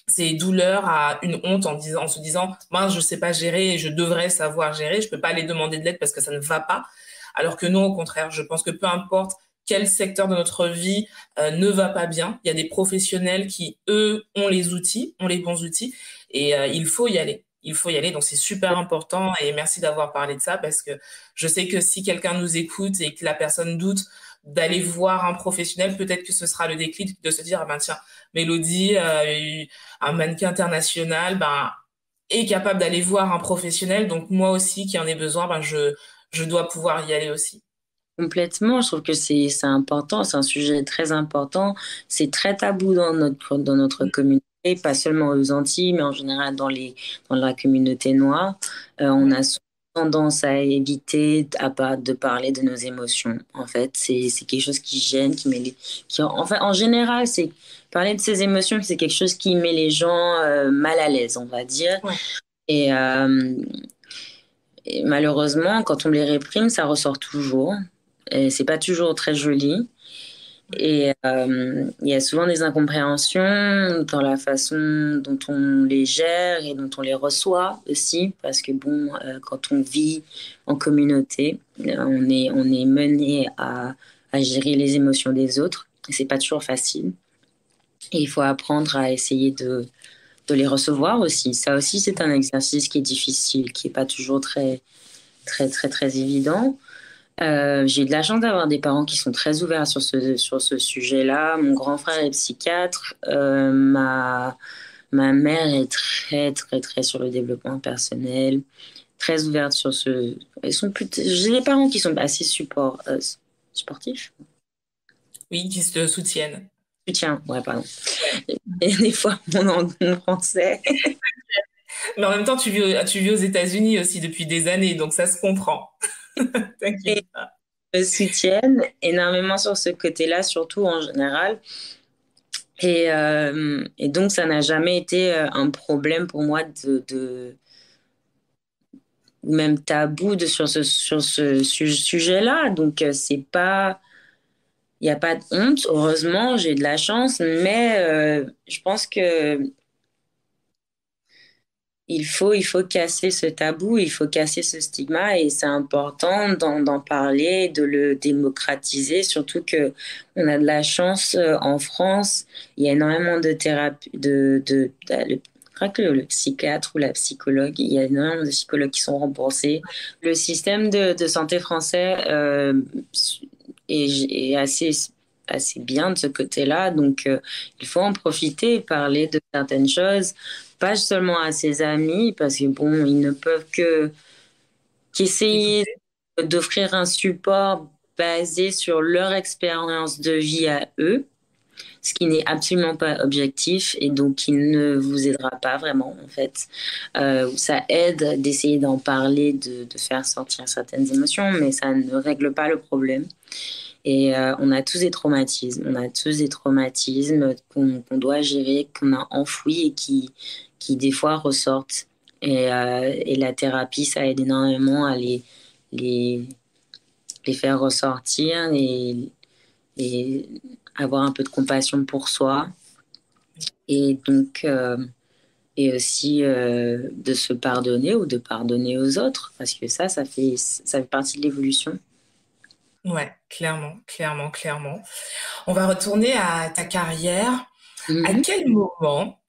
ces douleurs à une honte en se disant, mince, je sais pas gérer et je devrais savoir gérer, je peux pas aller demander de l'aide parce que ça ne va pas. Alors que non, au contraire, je pense que peu importe quel secteur de notre vie ne va pas bien, il y a des professionnels qui, eux, ont les outils, ont les bons outils, et il faut y aller. Il faut y aller, donc c'est super important et merci d'avoir parlé de ça parce que je sais que si quelqu'un nous écoute et que la personne doute d'aller voir un professionnel, peut-être que ce sera le déclic de se dire, ah ben tiens, Mélodie, un mannequin international, ben, est capable d'aller voir un professionnel, donc moi aussi qui en ai besoin, ben, je dois pouvoir y aller aussi. Complètement, je trouve que c'est important, c'est un sujet très important. C'est très tabou dans notre communauté, pas seulement aux Antilles, mais en général dans la communauté noire. On a souvent tendance à éviter de parler de nos émotions. En fait, c'est quelque chose qui gêne, enfin, en général, c'est parler de ses émotions, c'est quelque chose qui met les gens mal à l'aise, on va dire. Ouais. Et, euh, et malheureusement, quand on les réprime, ça ressort toujours. Et c'est pas toujours très joli. Et il y a souvent des incompréhensions dans la façon dont on les gère et dont on les reçoit aussi, parce que bon, quand on vit en communauté, on est mené à gérer les émotions des autres. Et c'est pas toujours facile. Et il faut apprendre à essayer de les recevoir aussi. Ça aussi, c'est un exercice qui est difficile, qui est pas toujours très, très, très, très évident. J'ai de la chance d'avoir des parents qui sont très ouverts sur ce sujet-là. Mon grand frère est psychiatre. Ma mère est très, très, très sur le développement personnel, très ouverte sur ce. J'ai des parents qui sont assez sportifs. Oui, qui se soutiennent. Soutien, ouais, pardon. Et des fois, mon français. Mais en même temps, tu vis aux États-Unis aussi depuis des années, donc ça se comprend. T'inquiète pas. Me soutiennent énormément sur ce côté-là, surtout en général. Et donc, ça n'a jamais été un problème pour moi ou même tabou sur ce sujet-là. Donc, c'est pas, il n'y a pas de honte. Heureusement, j'ai de la chance, mais je pense que il faut casser ce tabou, il faut casser ce stigma et c'est important d'en parler, de le démocratiser, surtout que on a de la chance en France, il y a énormément de thérapies, pas que le psychiatre ou la psychologue, il y a énormément de psychologues qui sont remboursés. Le système de santé français est assez bien de ce côté-là, donc il faut en profiter et parler de certaines choses pas seulement à ses amis, parce que bon, ils ne peuvent qu'essayer Écoutez, d'offrir un support basé sur leur expérience de vie à eux, ce qui n'est absolument pas objectif et donc qui ne vous aidera pas vraiment en fait. Ça aide d'essayer d'en parler, de faire sortir certaines émotions, mais ça ne règle pas le problème. Et on a tous des traumatismes. On a tous des traumatismes qu'on doit gérer, qu'on a enfouis et qui des fois ressortent. Et la thérapie, ça aide énormément à les faire ressortir et avoir un peu de compassion pour soi. Et donc, et aussi de se pardonner ou de pardonner aux autres, parce que ça fait partie de l'évolution. Ouais, clairement, clairement, clairement. On va retourner à ta carrière. À Mhm. quel moment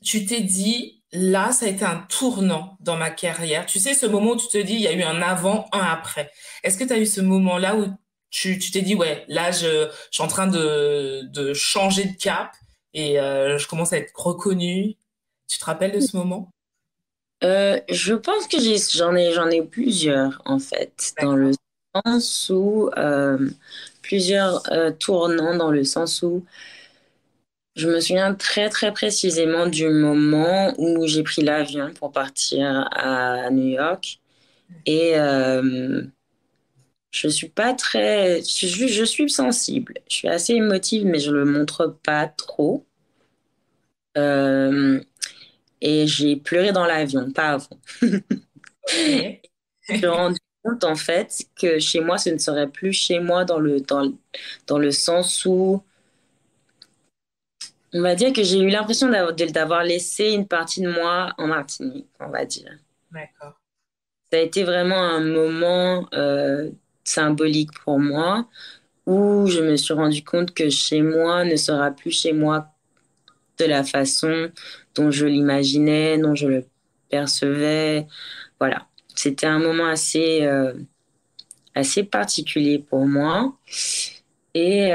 tu t'es dit, là, ça a été un tournant dans ma carrière? Tu sais, ce moment où tu te dis, il y a eu un avant, un après. Est-ce que tu as eu ce moment-là où tu t'es dit, ouais, là, je suis en train de changer de cap et je commence à être reconnue. Tu te rappelles de ce moment? Je pense que j'en ai plusieurs, en fait, dans le D'accord. sens où, plusieurs tournants, dans le sens où je me souviens très, très précisément du moment où j'ai pris l'avion pour partir à New York. Et je suis pas très, je suis sensible. Je suis assez émotive, mais je le montre pas trop. Euh, et j'ai pleuré dans l'avion, pas avant. Ok. Je me suis rendu compte, en fait, que chez moi, ce ne serait plus chez moi dans le sens où, on va dire que j'ai eu l'impression d'avoir laissé une partie de moi en Martinique, on va dire. D'accord. Ça a été vraiment un moment symbolique pour moi où je me suis rendu compte que chez moi ne sera plus chez moi de la façon dont je l'imaginais, dont je le percevais. Voilà. C'était un moment assez particulier pour moi. Et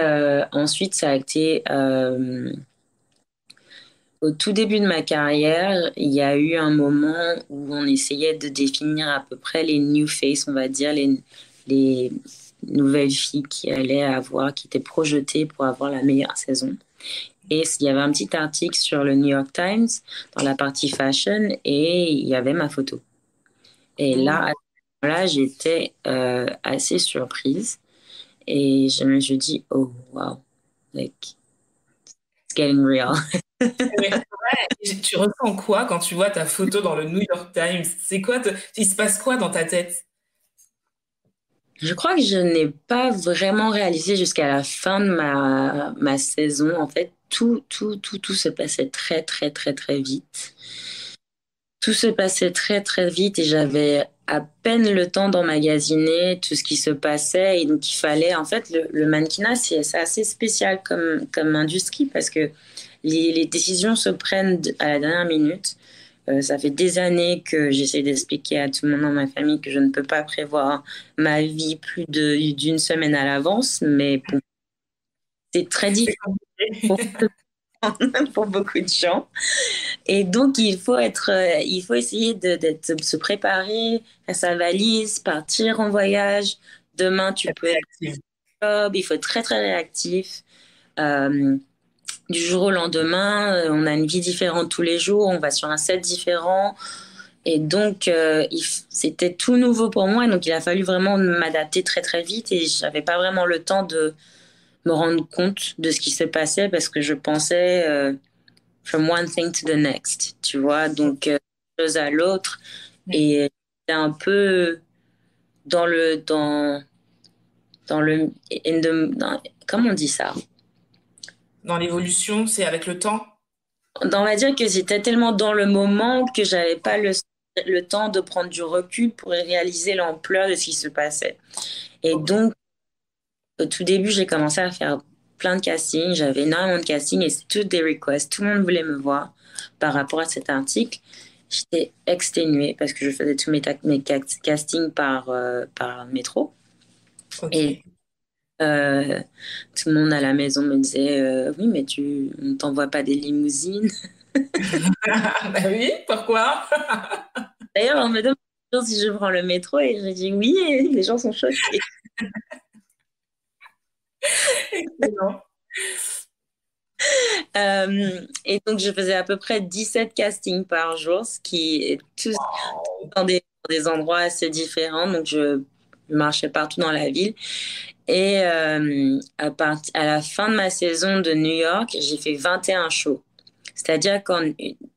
ensuite, ça a été au tout début de ma carrière, il y a eu un moment où on essayait de définir à peu près les new faces, on va dire, les nouvelles filles qui allaient avoir, qui étaient projetées pour avoir la meilleure saison. Et il y avait un petit article sur le New York Times dans la partie fashion et il y avait ma photo. Et là, à Cool. ce moment-là, j'étais assez surprise et je me suis dit, oh wow, like, it's getting real. Ouais. Tu ressens quoi quand tu vois ta photo dans le New York Times? C'est quoi, il se passe quoi dans ta tête? Je crois que je n'ai pas vraiment réalisé jusqu'à la fin de ma saison. En fait, tout se passait très, très, très, très vite. Tout se passait très, très vite et j'avais à peine le temps d'emmagasiner tout ce qui se passait. Et donc, il fallait, en fait, le mannequinat, c'est assez spécial comme industrie parce que les décisions se prennent à la dernière minute. Ça fait des années que j'essaie d'expliquer à tout le monde dans ma famille que je ne peux pas prévoir ma vie plus d'une semaine à l'avance, mais bon, c'est très C'est difficile pour, compliqué. pour beaucoup de gens. Et donc, il faut essayer de se préparer, faire sa valise, partir en voyage. Demain, tu peux être Réactive. au job, il faut être très, très réactif. Euh, du jour au lendemain, on a une vie différente tous les jours, on va sur un set différent. Et donc, c'était tout nouveau pour moi. Donc, il a fallu vraiment m'adapter très, très vite. Et j'avais pas vraiment le temps de me rendre compte de ce qui se passait parce que je pensais from one thing to the next, tu vois. Donc, chose à l'autre. Oui. Et j'étais un peu dans le, comment on dit ça? Dans l'évolution, c'est avec le temps? On va dire que j'étais tellement dans le moment que j'avais pas le temps de prendre du recul pour réaliser l'ampleur de ce qui se passait. Et Ok. donc, au tout début, j'ai commencé à faire plein de castings. J'avais énormément de castings et c'est toutes des requests. Tout le monde voulait me voir par rapport à cet article. J'étais exténuée parce que je faisais tous mes castings par métro. Et Ok. euh, tout le monde à la maison me disait oui, mais on ne t'envoie pas des limousines. Bah oui, pourquoi? D'ailleurs, on me demande toujours si je prends le métro et je dis oui et les gens sont choqués. Excellent. Et donc, je faisais à peu près 17 castings par jour, ce qui est tous Wow. dans des endroits assez différents. Donc, je marchais partout dans la ville. Et à la fin de ma saison de New York, j'ai fait 21 shows. C'est-à-dire qu'en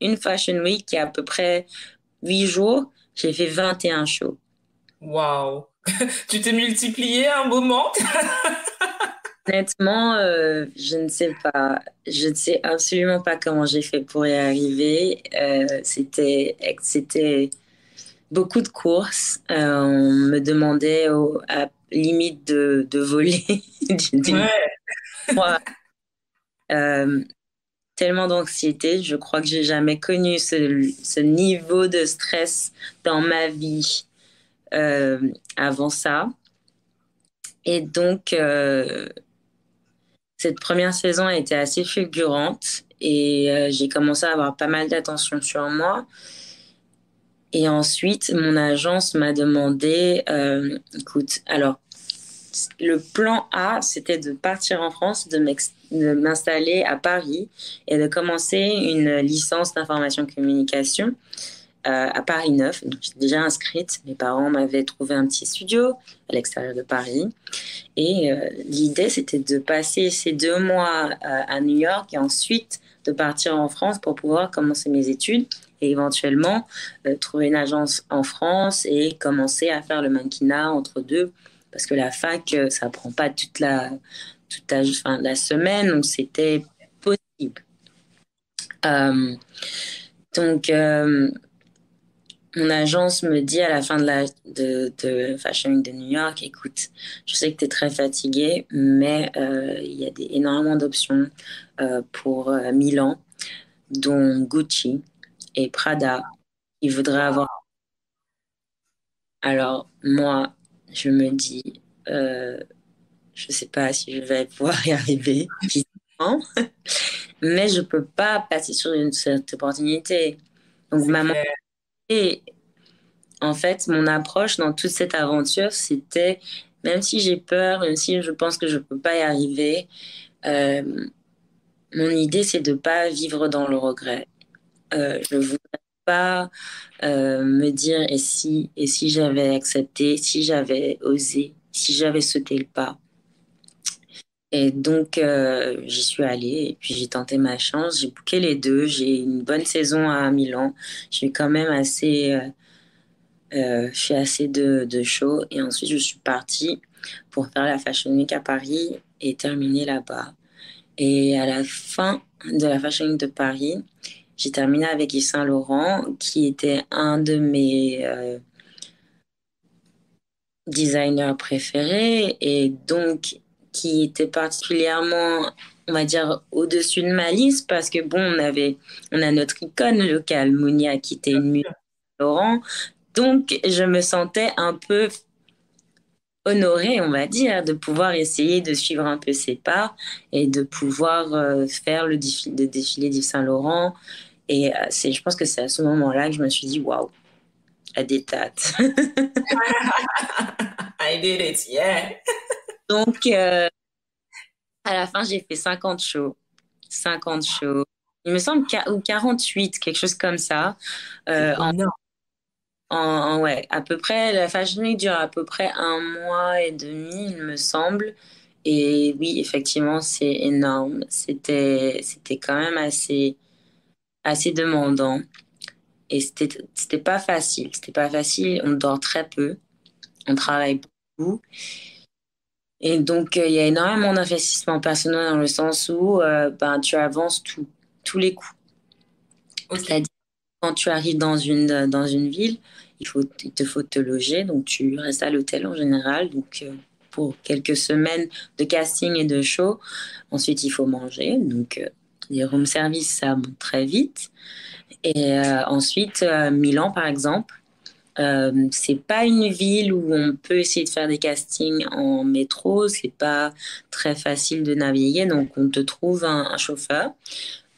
une Fashion Week, qui est à peu près 8 jours, j'ai fait 21 shows. Wow. Tu t'es multiplié à un moment? Honnêtement, je ne sais pas. Je ne sais absolument pas comment j'ai fait pour y arriver. C'était beaucoup de courses. On me demandait à limite de voler. Dis-moi, Ouais. euh, tellement d'anxiété. Je crois que j'ai jamais connu ce niveau de stress dans ma vie avant ça. Et donc, cette première saison a été assez fulgurante et j'ai commencé à avoir pas mal d'attention sur moi. Et ensuite, mon agence m'a demandé, écoute, alors, le plan A, c'était de partir en France, de m'installer à Paris et de commencer une licence d'information communication à Paris 9. Donc, j'étais déjà inscrite. Mes parents m'avaient trouvé un petit studio à l'extérieur de Paris. Et l'idée, c'était de passer ces 2 mois à New York et ensuite de partir en France pour pouvoir commencer mes études et éventuellement trouver une agence en France et commencer à faire le mannequinat entre deux. Parce que la fac, ça prend pas enfin, la semaine, donc c'était possible. Euh, donc, mon agence me dit à la fin de Fashion Week de New York, écoute, je sais que tu es très fatiguée, mais il y a énormément d'options pour Milan, dont Gucci et Prada. Ils voudraient avoir. Alors, moi, je me dis, je sais pas si je vais pouvoir y arriver physiquement, mais je peux pas passer sur cette opportunité. Donc, C'est maman, clair. et en fait, mon approche dans toute cette aventure, c'était, même si j'ai peur, même si je pense que je peux pas y arriver, euh, mon idée, c'est de pas vivre dans le regret. Je voudrais pas me dire et si j'avais accepté, si j'avais osé, si j'avais sauté le pas. Et donc, j'y suis allée et puis j'ai tenté ma chance. J'ai booké les deux. J'ai une bonne saison à Milan. Je suis quand même je fais assez de shows et ensuite je suis partie pour faire la Fashion Week à Paris et terminer là-bas. Et à la fin de la Fashion Week de Paris, j'ai terminé avec Yves Saint Laurent, qui était un de mes designers préférés et donc qui était particulièrement, on va dire, au-dessus de ma liste parce que bon, on a notre icône locale, Mounia, qui était une Saint Laurent. Donc, je me sentais un peu honorée, on va dire, de pouvoir essayer de suivre un peu ses pas et de pouvoir faire le défilé d'Yves Saint Laurent. Et je pense que c'est à ce moment-là que je me suis dit, waouh, à des dates. I did it, yeah. Donc, à la fin, j'ai fait 50 shows. 50 shows. Il me semble, ou 48, quelque chose comme ça. C'est Euh, en, énorme. ouais, à peu près, la Fashion Week dure à peu près 1 mois et demi, il me semble. Et oui, effectivement, c'est énorme. C'était quand même assez demandant. Et c'était pas facile. C'était pas facile. On dort très peu. On travaille beaucoup. Et donc, il y a énormément d'investissements personnels dans le sens où ben, tu avances tous les coups. Ok. C'est-à-dire, quand tu arrives dans une ville, il te faut te loger. Donc, tu restes à l'hôtel en général. Donc, pour quelques semaines de casting et de show. Ensuite, il faut manger. Donc, les room service, ça monte très vite. Et ensuite, Milan, par exemple. C'est pas une ville où on peut essayer de faire des castings en métro, c'est pas très facile de naviguer, donc on te trouve un chauffeur.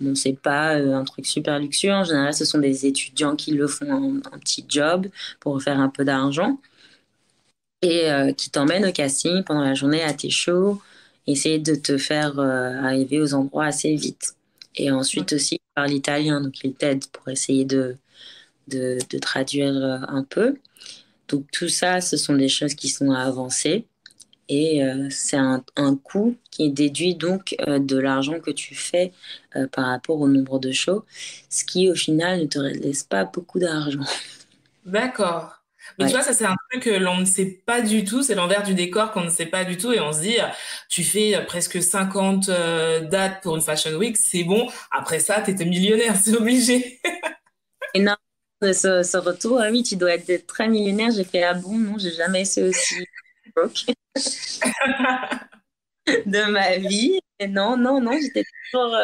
Bon, c'est pas un truc super luxueux, en général ce sont des étudiants qui le font un petit job pour faire un peu d'argent et qui t'emmènent au casting pendant la journée à tes shows, essayer de te faire arriver aux endroits assez vite. Et ensuite aussi, il parle italien, donc il t'aide pour essayer de traduire un peu. Donc tout ça, ce sont des choses qui sont à avancer et c'est un coût qui est déduit donc de l'argent que tu fais par rapport au nombre de shows, ce qui au final ne te laisse pas beaucoup d'argent. D'accord. Mais tu Ouais. vois, ça, c'est un truc que l'on ne sait pas du tout. C'est l'envers du décor qu'on ne sait pas du tout. Et on se dit, tu fais presque 50 dates pour une Fashion Week, c'est bon. Après ça, t'étais millionnaire, c'est obligé. Énorme de ce retour. Ah oui, tu dois être très millionnaire. J'ai fait, ah bon, non, j'ai jamais été aussi broke de ma vie. Et non, non, non, j'étais toujours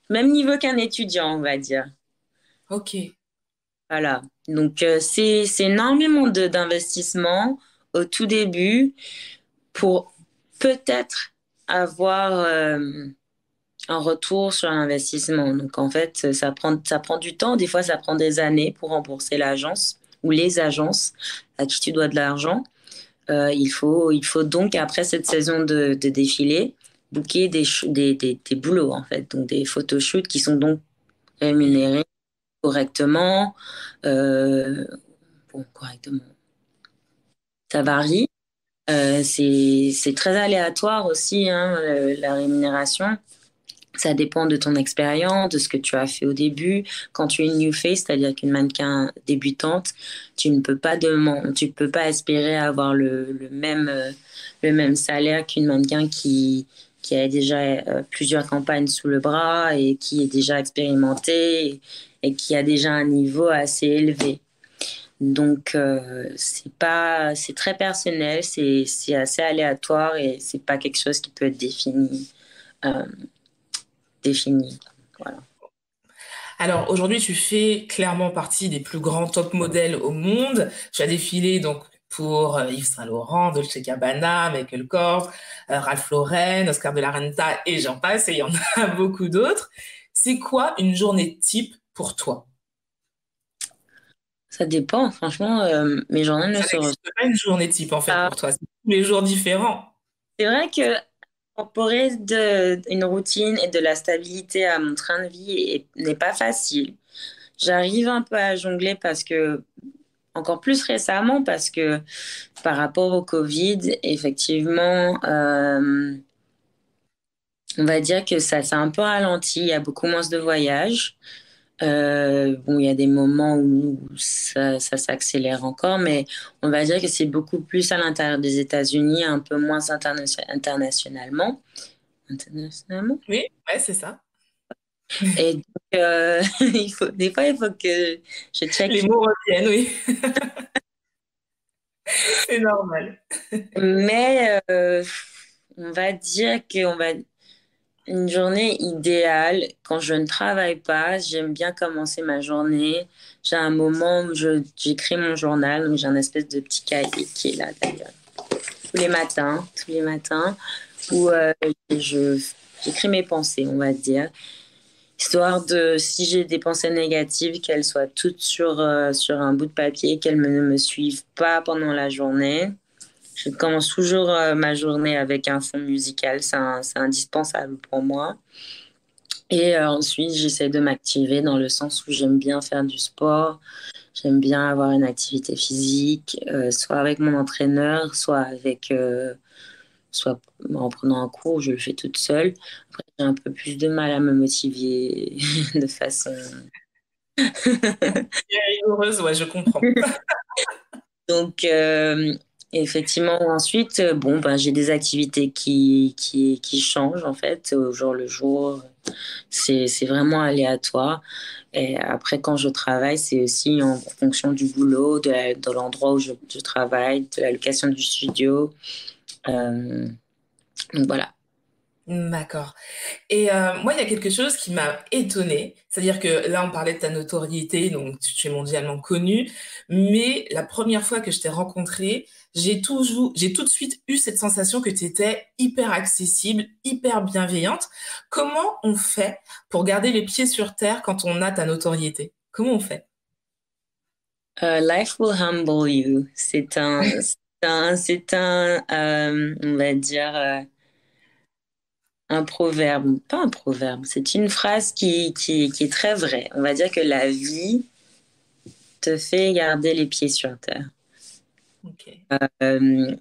même niveau qu'un étudiant, on va dire. Ok. Voilà. Donc, c'est énormément d'investissement au tout début pour peut-être avoir un retour sur l'investissement. Donc, en fait, ça prend du temps. Des fois, ça prend des années pour rembourser l'agence ou les agences à qui tu dois de l'argent. Il faut donc, après cette saison de défilé, booker des boulots, en fait. Donc, des photoshoots qui sont donc rémunérés correctement. Euh, bon, correctement. Ça varie. C'est très aléatoire aussi, hein, la rémunération. Ça dépend de ton expérience, de ce que tu as fait au début. Quand tu es une new face, c'est-à-dire qu'une mannequin débutante, tu peux pas espérer avoir le même salaire qu'une mannequin qui a déjà plusieurs campagnes sous le bras et qui est déjà expérimentée et qui a déjà un niveau assez élevé. Donc, c'est très personnel, c'est assez aléatoire et c'est pas quelque chose qui peut être euh, défini. Voilà. Alors aujourd'hui, tu fais clairement partie des plus grands top modèles au monde. Tu as défilé donc pour Yves Saint Laurent, Dolce Gabbana, Michael Kors, Ralph Lauren, Oscar de la Renta et j'en passe, et il y en a beaucoup d'autres. C'est quoi une journée type pour toi? Ça dépend, franchement, mes journées ne Ça se ressemblent n'existe pas une journée type en fait pas. pour toi. C'est tous les jours différents. C'est vrai que incorporer une routine et de la stabilité à mon train de vie n'est pas facile. J'arrive un peu à jongler parce que, encore plus récemment, parce que par rapport au Covid, effectivement, on va dire que ça s'est un peu ralenti. Il y a beaucoup moins de voyages. Bon, il y a des moments où ça s'accélère encore, mais on va dire que c'est beaucoup plus à l'intérieur des États-Unis, un peu moins internationalement. Internationalement. Oui, ouais, c'est ça. Et donc, des fois, il faut que je Les check. mots reviennent, oui. C'est normal. Mais on va dire qu'on va une journée idéale, quand je ne travaille pas, j'aime bien commencer ma journée. J'ai un moment où j'écris mon journal, donc j'ai un espèce de petit cahier qui est là d'ailleurs. Tous les matins, où je, j'écris mes pensées, on va dire. Histoire de, si j'ai des pensées négatives, qu'elles soient toutes sur un bout de papier, qu'elles ne me suivent pas pendant la journée. Je commence toujours ma journée avec un fond musical, c'est indispensable pour moi. Et ensuite, j'essaie de m'activer dans le sens où j'aime bien faire du sport, j'aime bien avoir une activité physique, soit avec mon entraîneur, soit en prenant un cours, je le fais toute seule. Après, j'ai un peu plus de mal à me motiver de façon. Bien rigoureuse, ouais, je comprends. Donc, effectivement, ensuite, bon, ben, j'ai des activités qui changent en fait au jour le jour. C'est vraiment aléatoire. Et après, quand je travaille, c'est aussi en fonction du boulot, de l'endroit où je travaille, de la location du studio. Euh, donc voilà. D'accord. Et moi, il y a quelque chose qui m'a étonnée, c'est-à-dire que là, on parlait de ta notoriété, donc tu es mondialement connue, mais la première fois que je t'ai rencontrée, j'ai tout de suite eu cette sensation que tu étais hyper accessible, hyper bienveillante. Comment on fait pour garder les pieds sur terre quand on a ta notoriété? Comment on fait? Life will humble you. On va dire, un proverbe. Pas un proverbe, c'est une phrase qui est très vraie. On va dire que la vie te fait garder les pieds sur terre. Ok. Euh,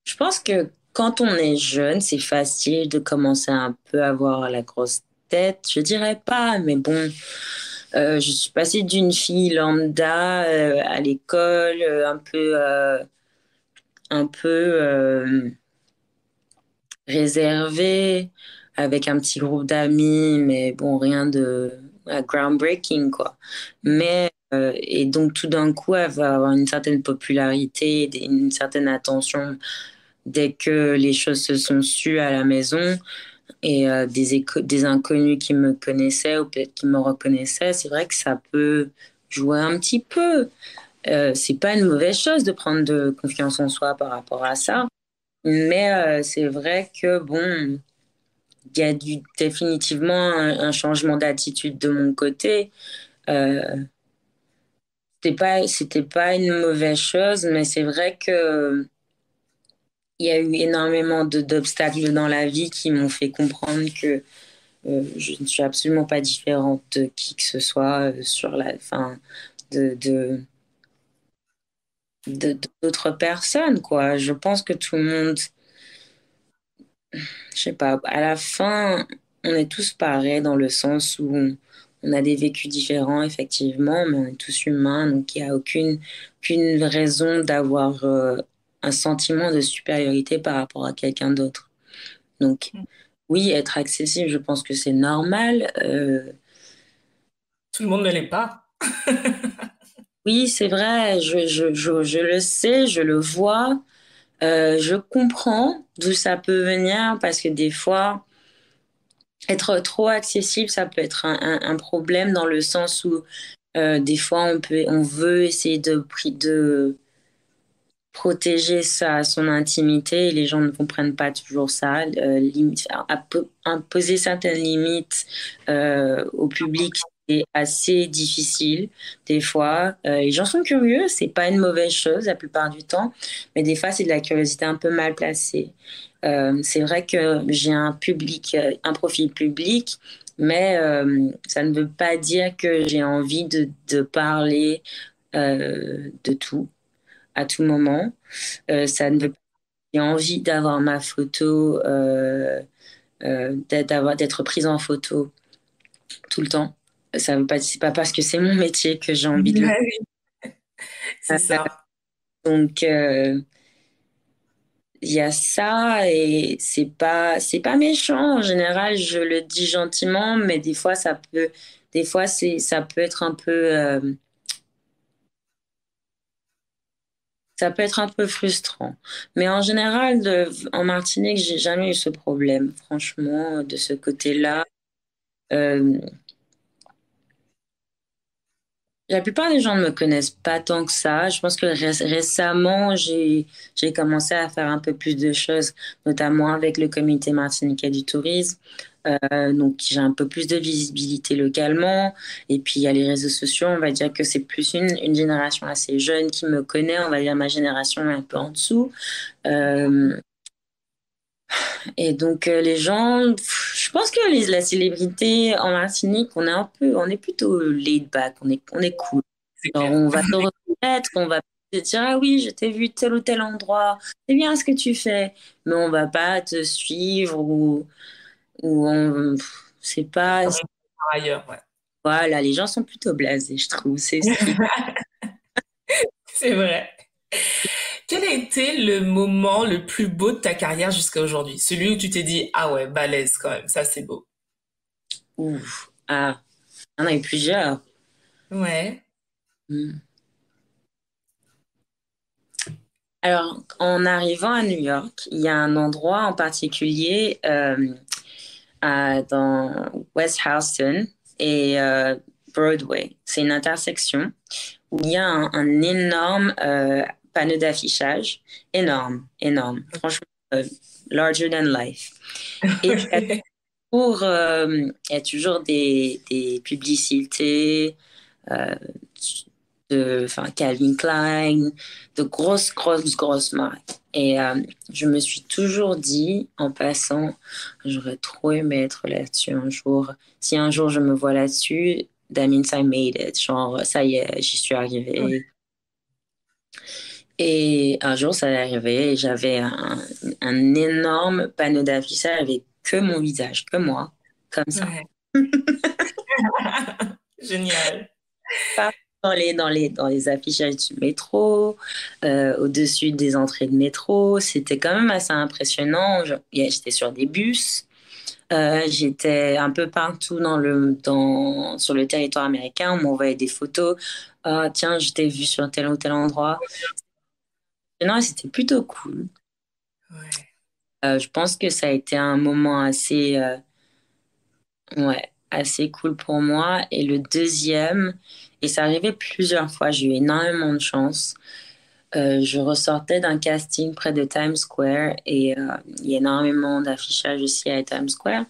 je pense que quand on est jeune, c'est facile de commencer un peu à avoir la grosse tête. Je dirais pas, mais bon, Je suis passée d'une fille lambda à l'école, un peu réservée, avec un petit groupe d'amis, mais bon, rien de groundbreaking, quoi. Mais, et donc tout d'un coup, elle va avoir une certaine popularité, une certaine attention dès que les choses se sont sues à la maison. Et des inconnus qui me connaissaient ou peut-être qui me reconnaissaient, c'est vrai que ça peut jouer un petit peu. C'est pas une mauvaise chose de prendre de confiance en soi par rapport à ça, mais c'est vrai que bon, il y a définitivement un changement d'attitude de mon côté. Euh, c'était pas une mauvaise chose, mais c'est vrai que il y a eu énormément d'obstacles dans la vie qui m'ont fait comprendre que je ne suis absolument pas différente de qui que ce soit sur la fin de, de, d'autres personnes, quoi. Je pense que tout le monde, je sais pas, à la fin, on est tous pareils dans le sens où on a des vécus différents, effectivement, mais on est tous humains, donc il n'y a aucune raison d'avoir un sentiment de supériorité par rapport à quelqu'un d'autre. Donc, oui, être accessible, je pense que c'est normal. Tout le monde ne l'est pas. Oui, c'est vrai, je le sais, je le vois, je comprends d'où ça peut venir parce que des fois, être trop accessible, ça peut être un problème dans le sens où des fois on veut essayer de protéger son intimité et les gens ne comprennent pas toujours ça. Imposer certaines limites au public, c'est assez difficile des fois. Les gens sont curieux, c'est pas une mauvaise chose la plupart du temps, mais des fois c'est de la curiosité un peu mal placée. C'est vrai que j'ai un profil public, mais ça ne veut pas dire que j'ai envie de parler de tout à tout moment. Ça ne veut pas dire que j'ai envie d'avoir ma photo, d'être prise en photo tout le temps. Ça veut pas, c'est pas parce que c'est mon métier que j'ai envie de le Ouais, oui, c'est faire. ça. Donc, il y a ça et c'est pas méchant. En général, je le dis gentiment, mais des fois, ça peut être un peu, ça peut être un peu frustrant. Mais en général, en Martinique, j'ai jamais eu ce problème, franchement, de ce côté-là. Euh, la plupart des gens ne me connaissent pas tant que ça. Je pense que récemment, j'ai commencé à faire un peu plus de choses, notamment avec le comité martiniquais du tourisme. Donc, j'ai un peu plus de visibilité localement. Et puis, il y a les réseaux sociaux. On va dire que c'est plus une génération assez jeune qui me connaît. On va dire ma génération est un peu en dessous. Euh, et donc, les gens, je pense que la célébrité en Martinique, on est plutôt laid back. On est cool. C'est Genre, clair. on va te reconnaître, on va te dire, ah oui, je t'ai vu tel ou tel endroit, c'est bien ce que tu fais, mais on va pas te suivre ou c'est pas, Par ailleurs, ouais. voilà, les gens sont plutôt blasés, je trouve, c'est ce qui, C'est vrai. Quel a été le moment le plus beau de ta carrière jusqu'à aujourd'hui? Celui où tu t'es dit, ah ouais, balèze quand même, ça c'est beau. ouf, ah, il y en a eu plusieurs. Ouais. Hmm. Alors, en arrivant à New York, il y a un endroit en particulier dans West Houston et Broadway. C'est une intersection où il y a un énorme panneau d'affichage, énorme, énorme, franchement, larger than life. Et il y a toujours des publicités euh, enfin, Calvin Klein, de grosses marques. Et je me suis toujours dit, en passant, j'aurais trop aimé être là-dessus un jour. Si un jour je me vois là-dessus, that means I made it. Genre, ça y est, j'y suis arrivée. Et un jour, ça est arrivé et j'avais un énorme panneau d'affichage avec que mon visage, que moi, comme ça. Ouais. Génial. Pas dans les affichages du métro, au-dessus des entrées de métro. C'était quand même assez impressionnant. J'étais sur des bus. J'étais un peu partout sur le territoire américain. On m'envoyait des photos. Ah, tiens, je t'ai vu sur tel ou tel endroit. Non, c'était plutôt cool. Ouais. Je pense que ça a été un moment ouais, assez cool pour moi. Et le deuxième, et ça arrivait plusieurs fois, j'ai eu énormément de chance. Je ressortais d'un casting près de Times Square et il y a énormément d'affichage aussi à Times Square.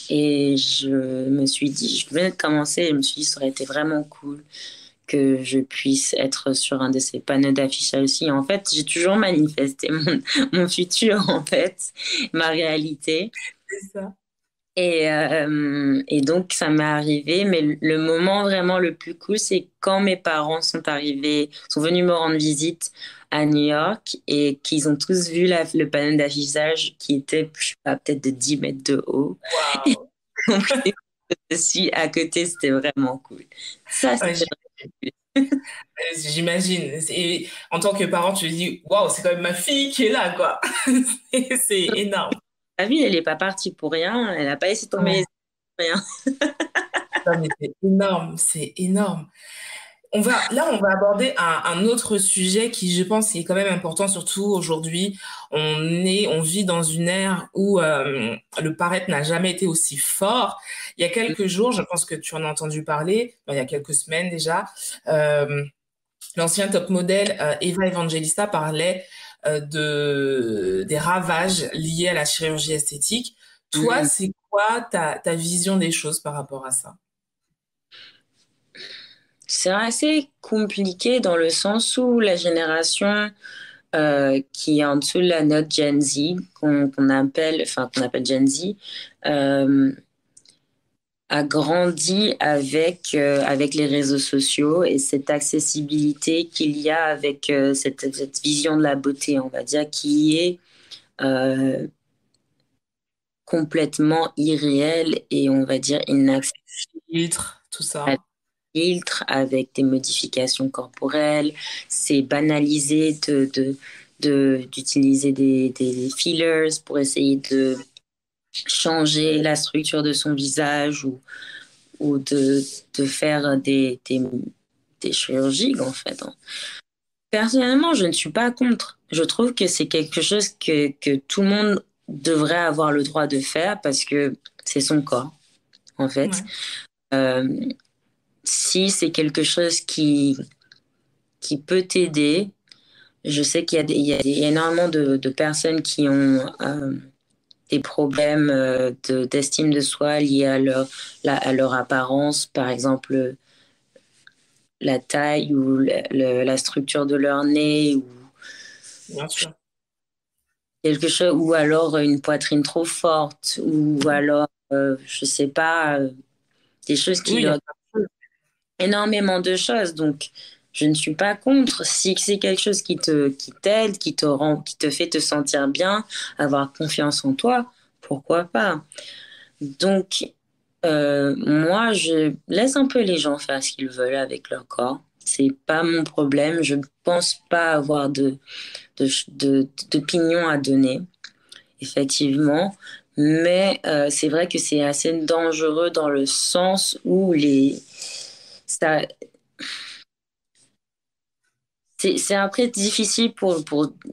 Et je me suis dit, je venais de commencer, et je me suis dit, ça aurait été vraiment cool que je puisse être sur un de ces panneaux d'affichage aussi. En fait, j'ai toujours manifesté mon futur, en fait, ma réalité. C'est ça. Et donc, ça m'est arrivé. Mais le moment vraiment le plus cool, c'est quand mes parents sont venus me rendre visite à New York et qu'ils ont tous vu le panneau d'affichage qui était, je sais pas, peut-être de 10 mètres de haut. Waouh. Donc, je suis à côté, c'était vraiment cool. Ça, Ouais, c'était j'imagine. Et en tant que parent, tu te dis, waouh, c'est quand même ma fille qui est là, quoi. C'est énorme. la vie, elle n'est pas partie pour rien. Elle n'a pas laissé tomber les Ouais. pour rien. Non, mais c'est énorme, c'est énorme. On va aborder un autre sujet qui, je pense, est quand même important, surtout aujourd'hui. On vit dans une ère où le paraître n'a jamais été aussi fort. Il y a quelques jours, je pense que tu en as entendu parler, il y a quelques semaines déjà, euh, l'ancien top modèle Eva Evangelista parlait des ravages liés à la chirurgie esthétique. Toi, Mm. c'est quoi ta vision des choses par rapport à ça? C'est assez compliqué dans le sens où la génération qui est en dessous de la note Gen Z, qu'on appelle Gen Z, euh, a grandi avec les réseaux sociaux et cette accessibilité qu'il y a avec cette vision de la beauté, on va dire, qui est euh, complètement irréelle et on va dire inaccessible Filtre, tout à ça. filtre, avec des modifications corporelles. C'est banalisé d'utiliser des fillers pour essayer de changer la structure de son visage ou de faire des chirurgies, en fait. Personnellement, je ne suis pas contre. Je trouve que c'est quelque chose que tout le monde devrait avoir le droit de faire parce que c'est son corps, en fait. Ouais. Euh, Si c'est quelque chose qui peut t'aider, je sais qu'il y a énormément de personnes qui ont des problèmes d'estime de soi liés à leur apparence, par exemple la taille ou la structure de leur nez ou Bien sûr. quelque chose, ou alors une poitrine trop forte, ou alors, je sais pas, des choses Oui, qui il y a leur énormément de choses. Donc, je ne suis pas contre. Si c'est quelque chose qui t'aide, qui te fait te sentir bien, avoir confiance en toi, pourquoi pas? Donc, moi, je laisse un peu les gens faire ce qu'ils veulent avec leur corps. C'est pas mon problème. Je ne pense pas avoir d'opinion à donner, effectivement. Mais c'est vrai que c'est assez dangereux dans le sens où ça, c'est après difficile pour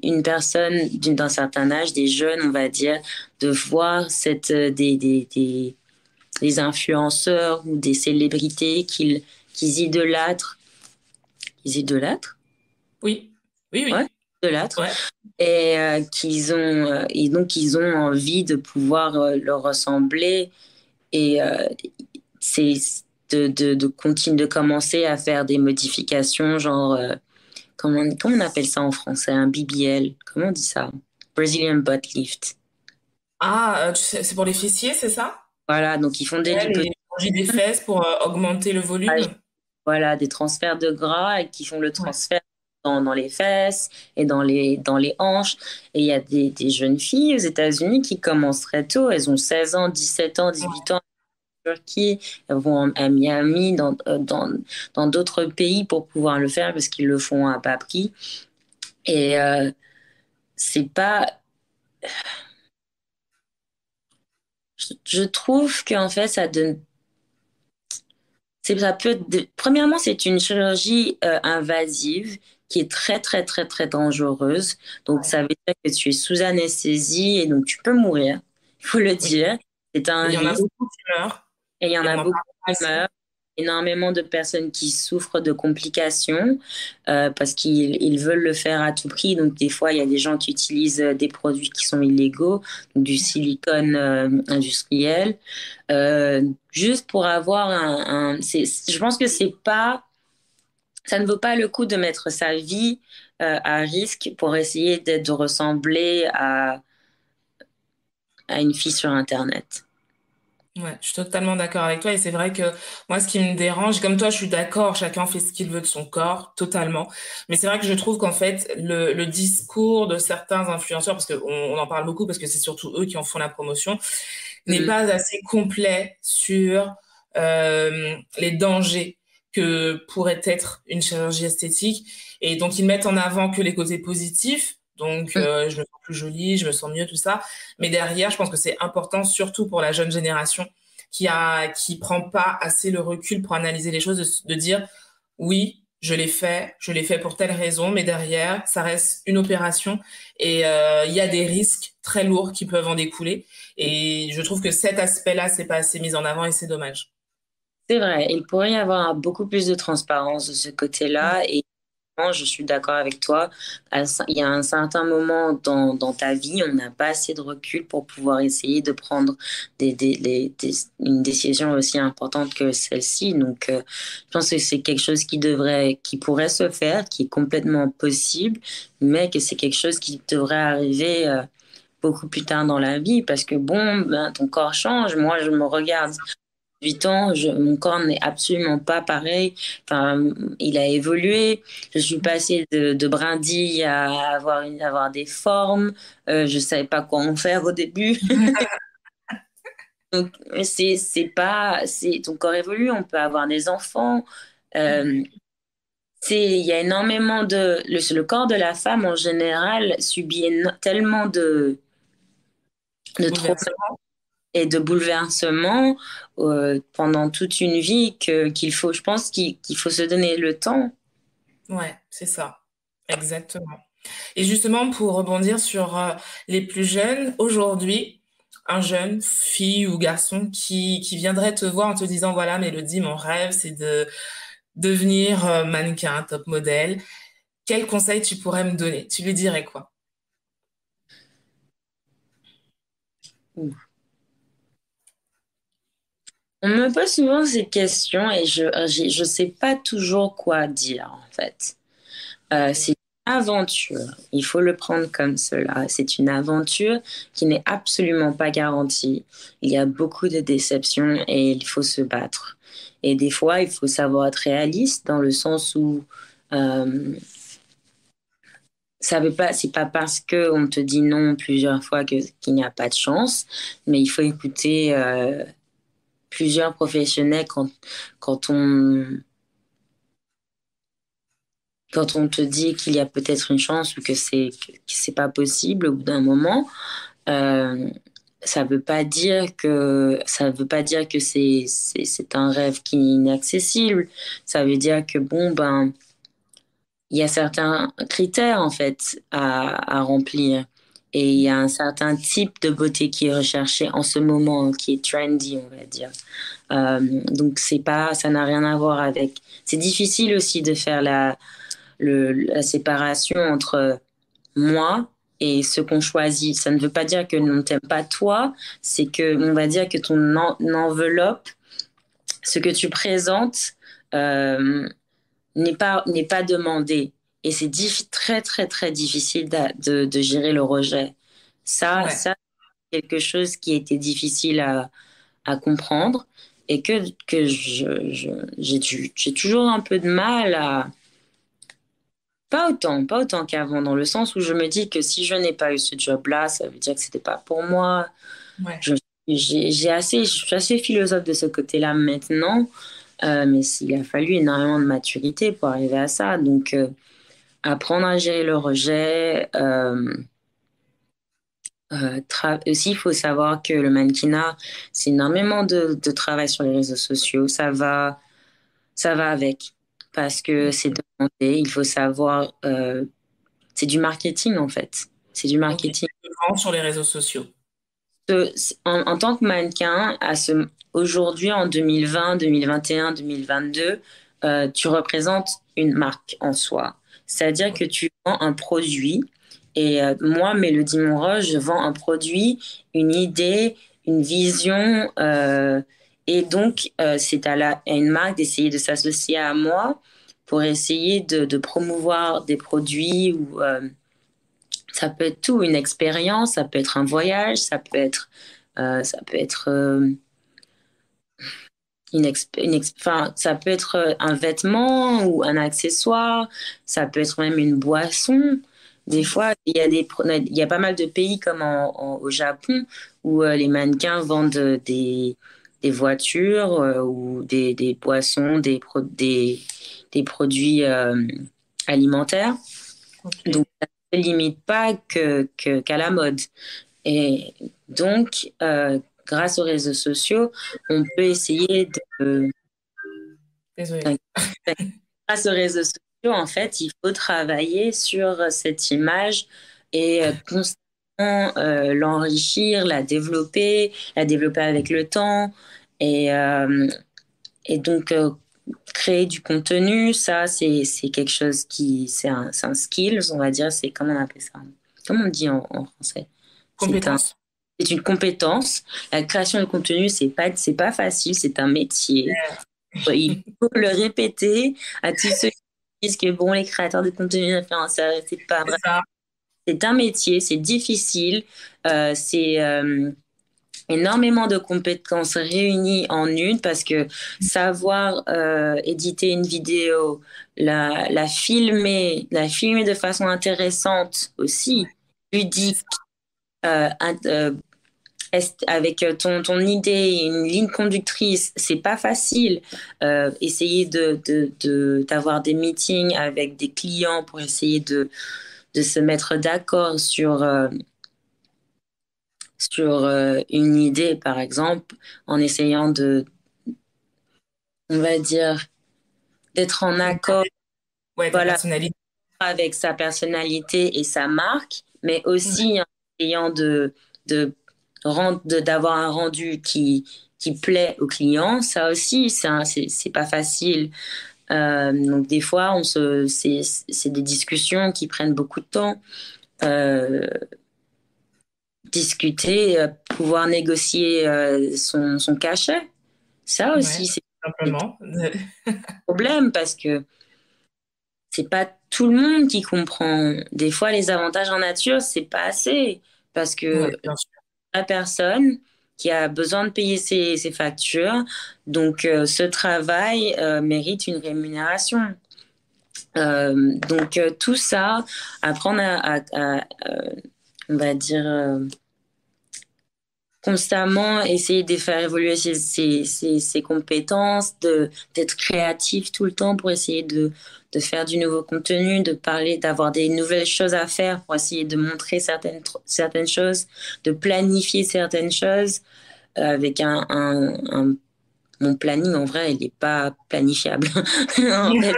une personne d'un certain âge, des jeunes, on va dire, de voir des influenceurs ou des célébrités qu'ils idolâtrent. Ils idolâtrent? Oui, oui, Ouais, oui. idolâtrent. Ouais. Et donc, ils ont envie de pouvoir leur ressembler. Et c'est de continuer de commencer à faire des modifications, genre. Comment on appelle ça en français? Un BBL. Comment on dit ça? Brazilian Butt Lift. Ah, tu sais, c'est pour les fessiers, c'est ça? Voilà, donc ils font des Ouais, liposuctions, les chirurgies des fesses pour augmenter le volume. voilà, des transferts de gras et qui font le Ouais. transfert dans les fesses et dans les hanches. Et il y a des jeunes filles aux États-Unis qui commencent très tôt. Elles ont 16 ans, 17 ans, Ouais. 18 ans. Turquie, elles vont à Miami, dans d'autres pays pour pouvoir le faire parce qu'ils le font à bas prix. Et c'est pas. Je trouve qu'en fait, ça donne. Ça peut premièrement, c'est une chirurgie invasive qui est très, très, très, très dangereuse. Donc, Ouais. ça veut dire que tu es sous anesthésie et donc tu peux mourir. Il faut le Oui. dire. C'est un Et il y en a risque. beaucoup qui meurent Et il y en et on a n'en beaucoup parle pas qui assez. meurent, énormément de personnes qui souffrent de complications parce qu'ils veulent le faire à tout prix. Donc, des fois, il y a des gens qui utilisent des produits qui sont illégaux, donc du silicone industriel, euh, juste pour avoir je pense que c'est pas, ça ne vaut pas le coup de mettre sa vie à risque pour essayer de ressembler à une fille sur Internet. Ouais, je suis totalement d'accord avec toi et c'est vrai que moi ce qui me dérange, comme toi je suis d'accord, chacun fait ce qu'il veut de son corps, totalement. Mais c'est vrai que je trouve qu'en fait le discours de certains influenceurs, parce qu'on en parle beaucoup parce que c'est surtout eux qui en font la promotion, n'est Mhm. pas assez complet sur les dangers que pourrait être une chirurgie esthétique. Et donc ils mettent en avant que les côtés positifs. Donc je me sens plus jolie, je me sens mieux, tout ça. Mais derrière, je pense que c'est important, surtout pour la jeune génération, qui prend pas assez le recul pour analyser les choses, de dire oui, je l'ai fait pour telle raison, mais derrière, ça reste une opération et il y a des risques très lourds qui peuvent en découler. Et je trouve que cet aspect-là, c'est pas assez mis en avant et c'est dommage. C'est vrai, il pourrait y avoir beaucoup plus de transparence de ce côté-là et moi, je suis d'accord avec toi. Il y a un certain moment dans ta vie, on n'a pas assez de recul pour pouvoir essayer de prendre une décision aussi importante que celle-ci. Donc, je pense que c'est quelque chose qui pourrait se faire, qui est complètement possible, mais que c'est quelque chose qui devrait arriver beaucoup plus tard dans la vie parce que bon, ben, ton corps change. Moi, je me regarde 8 ans, mon corps n'est absolument pas pareil. Enfin, il a évolué. Je suis passée de brindille à avoir des formes. Je savais pas quoi en faire au début. Donc, ton corps évolue. On peut avoir des enfants. Euh, il y a énormément le corps de la femme en général subit tellement de Bouleversement. et de bouleversements pendant toute une vie je pense qu'il faut se donner le temps. Ouais, c'est ça. Exactement. Et justement, pour rebondir sur les plus jeunes, aujourd'hui, un jeune, fille ou garçon, qui viendrait te voir en te disant, voilà, Mélodie, mon rêve, c'est de devenir mannequin, top modèle. Quel conseil tu pourrais me donner? Tu lui dirais quoi? On me pose souvent ces questions et je sais pas toujours quoi dire en fait. C'est une aventure, il faut le prendre comme cela. C'est une aventure qui n'est absolument pas garantie. Il y a beaucoup de déceptions et il faut se battre. Et des fois, il faut savoir être réaliste dans le sens où euh, ça veut pas, c'est pas parce que on te dit non plusieurs fois qu'il n'y a pas de chance, mais il faut écouter plusieurs professionnels quand on quand on te dit qu'il y a peut-être une chance ou que c'est pas possible au bout d'un moment. Euh, ça veut pas dire que c'est un rêve qui est inaccessible. Ça veut dire que bon ben il y a certains critères en fait à remplir et il y a un certain type de beauté qui est recherché en ce moment, qui est trendy, on va dire. Donc c'est pas, ça n'a rien à voir avec. C'est difficile aussi de faire la séparation entre moi et ce qu'on choisit. Ça ne veut pas dire que on ne t'aime pas toi, c'est que on va dire que ton enveloppe, ce que tu présentes. Euh, n'est pas demandé. Et c'est très, très, très difficile de gérer le rejet. Ouais. Ça, c'est quelque chose qui était difficile à comprendre et que j'ai toujours un peu de mal à... pas autant qu'avant, dans le sens où je me dis que si je n'ai pas eu ce job-là, ça veut dire que c'était pas pour moi. Ouais. je suis assez philosophe de ce côté-là maintenant, mais il a fallu énormément de maturité pour arriver à ça. Donc, apprendre à gérer le rejet. Aussi, il faut savoir que le mannequinat, c'est énormément de travail sur les réseaux sociaux. Ça va avec, parce que c'est demandé. Il faut savoir, c'est du marketing en fait. C'est du Ok. marketing. Vraiment sur les réseaux sociaux. En tant que mannequin, aujourd'hui, en 2020, 2021, 2022, tu représentes une marque en soi. C'est-à-dire que tu vends un produit. Et moi, Mélodie Monroche, je vends un produit, une idée, une vision. Et donc, c'est à une marque d'essayer de s'associer à moi pour essayer de promouvoir des produits ou ça peut être tout, une expérience, ça peut être un voyage, ça peut être enfin, ça peut être un vêtement ou un accessoire, ça peut être même une boisson. Des fois, il y a pas mal de pays comme au Japon où les mannequins vendent des voitures ou des boissons, des produits alimentaires. Ok. Donc, ça ne se limite pas qu'à la mode. Et donc, grâce aux réseaux sociaux, on peut essayer de... Désolée. Grâce aux réseaux sociaux, en fait, il faut travailler sur cette image et constamment l'enrichir, la développer avec le temps. Et, et donc, créer du contenu, ça, c'est quelque chose c'est un skills, on va dire. C'est, comment on appelle ça? Comment on dit en français? C'est un, Compétences. c'est une compétence. La création de contenu, c'est pas facile, c'est un métier. Il faut le répéter à tous ceux qui disent que bon, les créateurs de contenu influenceurs, c'est pas C'est vrai. ça. C'est un métier, c'est difficile, c'est énormément de compétences réunies en une parce que savoir éditer une vidéo, la filmer de façon intéressante aussi, C'est ludique, ça. euh, euh, avec ton idée, une ligne conductrice, c'est pas facile. Essayer d'avoir des meetings avec des clients pour essayer de se mettre d'accord sur une idée, par exemple, en essayant on va dire, d'être en accord, Ouais, ta voilà, personnalité. avec sa personnalité et sa marque, mais Ouais. aussi en essayant de d'avoir un rendu qui plaît au client. Ça aussi, c'est pas facile. Donc des fois, c'est des discussions qui prennent beaucoup de temps. Euh, Discuter, pouvoir négocier son cachet. Ça Ouais, aussi, c'est un simplement. problème parce que c'est pas tout le monde qui comprend. Des fois, les avantages en nature, c'est pas assez parce Ouais, que bien sûr. la personne qui a besoin de payer ses factures, donc ce travail mérite une rémunération. Donc tout ça, apprendre on va dire, constamment essayer de faire évoluer ses compétences, d'être créatif tout le temps pour essayer de faire du nouveau contenu, de parler, d'avoir des nouvelles choses à faire pour essayer de montrer certaines choses, de planifier certaines choses avec mon planning en vrai, il n'est pas planifiable. En fait,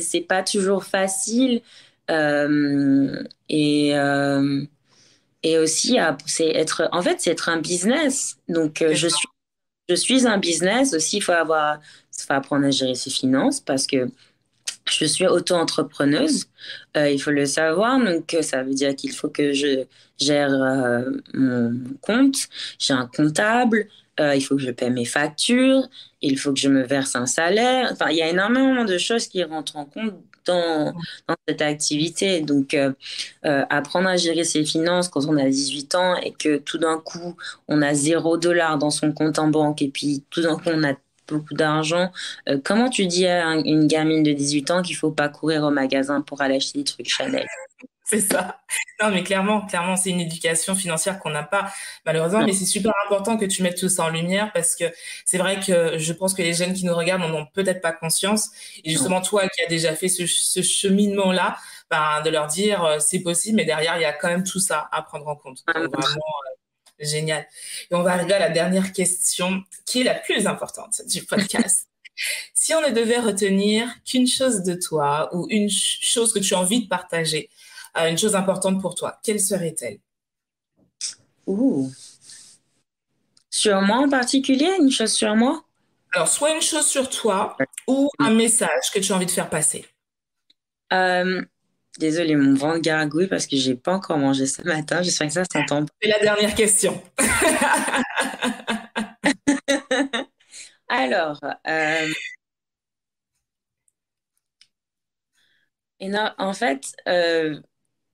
c'est pas toujours facile. Euh, et, euh, et aussi, en fait, c'est être un business. Donc, C'est ça. je suis un business aussi. Il faut apprendre à gérer ses finances parce que je suis auto-entrepreneuse. Il faut le savoir. Donc, ça veut dire qu'il faut que je gère mon compte. J'ai un comptable. Il faut que je paie mes factures. Il faut que je me verse un salaire. Enfin, il y a énormément de choses qui rentrent en compte dans cette activité. Donc, apprendre à gérer ses finances quand on a 18 ans et que tout d'un coup, on a 0 dollar dans son compte en banque et puis tout d'un coup, on a beaucoup d'argent. Comment tu dis à une gamine de 18 ans qu'il faut pas courir au magasin pour aller acheter des trucs Chanel? C'est ça. Non, mais clairement, c'est une éducation financière qu'on n'a pas, malheureusement, mais c'est super important que tu mettes tout ça en lumière parce que c'est vrai que je pense que les jeunes qui nous regardent n'en ont peut-être pas conscience. Et Non. justement, toi qui as déjà fait ce cheminement-là, ben, de leur dire c'est possible, mais derrière, il y a quand même tout ça à prendre en compte. Donc vraiment, génial. Et on va arriver à la dernière question qui est la plus importante du podcast. Si on ne devait retenir qu'une chose de toi ou une chose que tu as envie de partager, une chose importante pour toi, quelle serait-elle? Ouh. Sur moi en particulier, une chose sur moi? Alors, soit une chose sur toi ou un message que tu as envie de faire passer. Euh, Désolée, mon ventre gargouille parce que j'ai pas encore mangé ce matin. J'espère que ça s'entend pas. C'est la dernière question. Alors, en fait,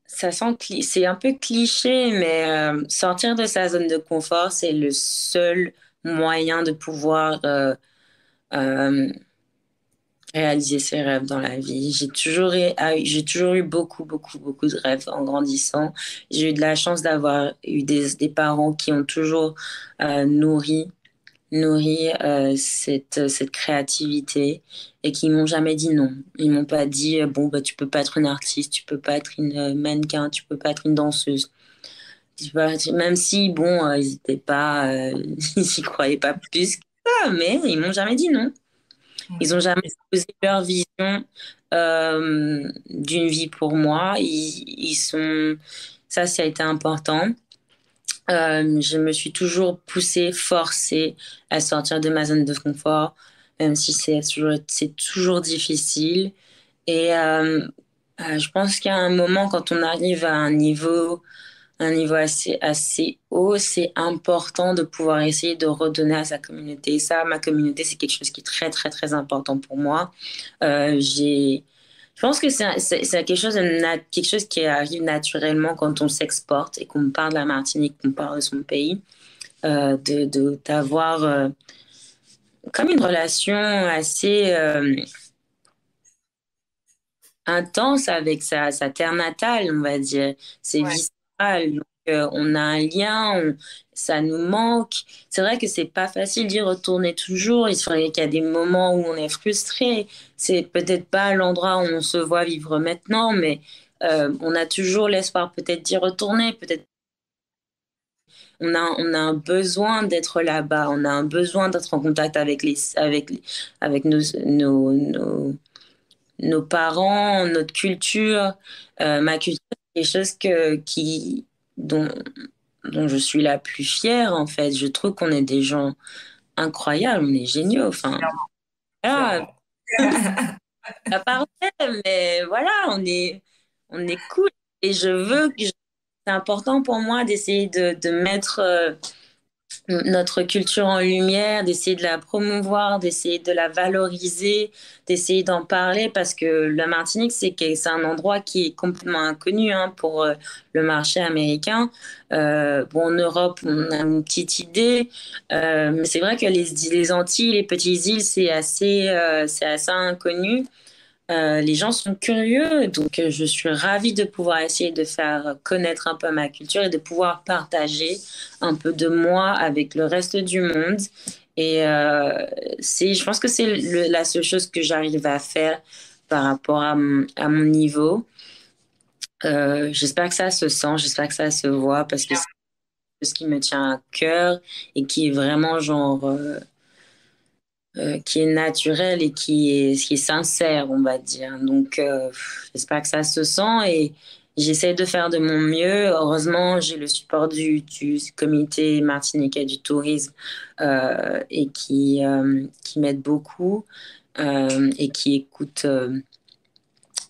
c'est un peu cliché, mais sortir de sa zone de confort, c'est le seul moyen de pouvoir euh, réaliser ses rêves dans la vie. J'ai toujours eu beaucoup, beaucoup, beaucoup de rêves en grandissant. J'ai eu de la chance d'avoir eu des parents qui ont toujours nourri cette créativité et qui m'ont jamais dit non. Ils m'ont pas dit, bon, bah, tu peux pas être une artiste, tu peux pas être une mannequin, tu peux pas être une danseuse. Même si, bon, ils étaient pas, ils y croyaient pas plus que ça, mais ils m'ont jamais dit non. Ils ont jamais posé leur vision d'une vie pour moi. Ça a été important. Je me suis toujours poussée, forcée à sortir de ma zone de confort, même si c'est toujours difficile. Et je pense qu'à un moment, quand on arrive à un niveau assez haut, c'est important de pouvoir essayer de redonner à sa communauté. Et ça, ma communauté, c'est quelque chose qui est très, très, très important pour moi. Je pense que c'est quelque chose qui arrive naturellement quand on s'exporte et qu'on parle de la Martinique, qu'on parle de son pays, d'avoir comme une relation assez intense avec sa terre natale, on va dire. C'est Ouais. viscéral. Donc, on a un lien, ça nous manque. C'est vrai que c'est pas facile d'y retourner toujours. Qu'il y a des moments où on est frustré. C'est peut-être pas l'endroit où on se voit vivre maintenant, mais on a toujours l'espoir peut-être d'y retourner. Peut-être on a un besoin d'être là-bas. On a un besoin d'être en contact avec nos parents, notre culture, ma culture, c'est quelque chose dont, dont je suis la plus fière, en fait. Je trouve qu'on est des gens incroyables, on est géniaux. Enfin, voilà, Clairement. pas parfait, mais voilà, on est cool. Et c'est important pour moi d'essayer de mettre notre culture en lumière, d'essayer de la promouvoir, d'essayer de la valoriser, d'essayer d'en parler parce que la Martinique, c'est un endroit qui est complètement inconnu hein, pour le marché américain. Bon, en Europe, on a une petite idée, mais c'est vrai que les Antilles, les petites îles, c'est assez inconnu. Les gens sont curieux, donc je suis ravie de pouvoir essayer de faire connaître un peu ma culture et de pouvoir partager un peu de moi avec le reste du monde. Et je pense que c'est la seule chose que j'arrive à faire par rapport à mon niveau. J'espère que ça se sent, j'espère que ça se voit parce que c'est ce qui me tient à cœur et qui est vraiment genre qui est naturel et qui est sincère, on va dire. Donc, j'espère que ça se sent et j'essaie de faire de mon mieux. Heureusement, j'ai le support du comité martiniquais du tourisme et qui m'aide beaucoup et qui écoute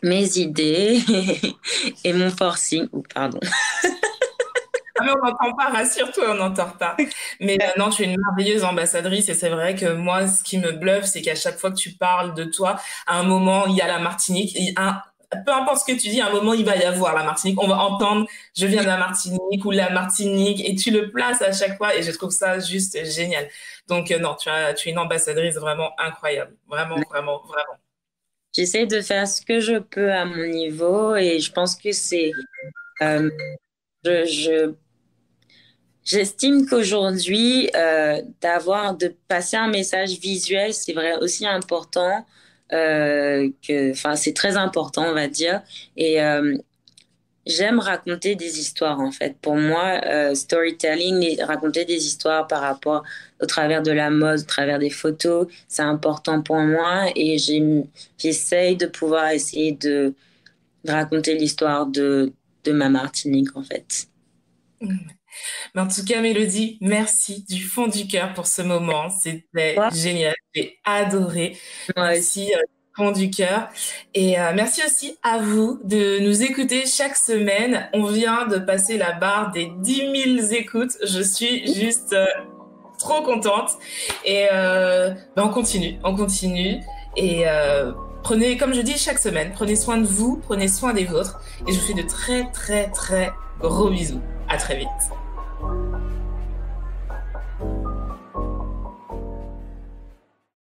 mes idées et mon forcing. Oh, pardon. Ah, mais on n'entend pas, rassure-toi, on n'entend pas. Mais non, tu es une merveilleuse ambassadrice et c'est vrai que moi, ce qui me bluffe, c'est qu'à chaque fois que tu parles de toi, à un moment, il y a la Martinique. Peu importe ce que tu dis, à un moment, il va y avoir la Martinique. On va entendre je viens de la Martinique ou la Martinique et tu le places à chaque fois et je trouve ça juste génial. Donc non, tu es une ambassadrice vraiment incroyable. Vraiment, vraiment, vraiment. j'essaie de faire ce que je peux à mon niveau et je pense que euh, je, j'estime qu'aujourd'hui, de passer un message visuel, c'est vrai aussi important, enfin, c'est très important, on va dire. Et j'aime raconter des histoires, en fait. Pour moi, storytelling et raconter des histoires par rapport au travers de la mode, au travers des photos, c'est important pour moi et j'essaye de pouvoir essayer de raconter l'histoire de ma Martinique, en fait. Mais en tout cas, Mélodie, merci du fond du cœur pour ce moment. C'était Toi, génial. J'ai adoré. moi aussi. Merci du fond du cœur. Et merci aussi à vous de nous écouter chaque semaine. On vient de passer la barre des 10 000 écoutes. Je suis juste trop contente. Et on continue, on continue. Et prenez, comme je dis chaque semaine, prenez soin de vous, prenez soin des vôtres. Et je vous fais de très, très, très gros bisous. À très vite.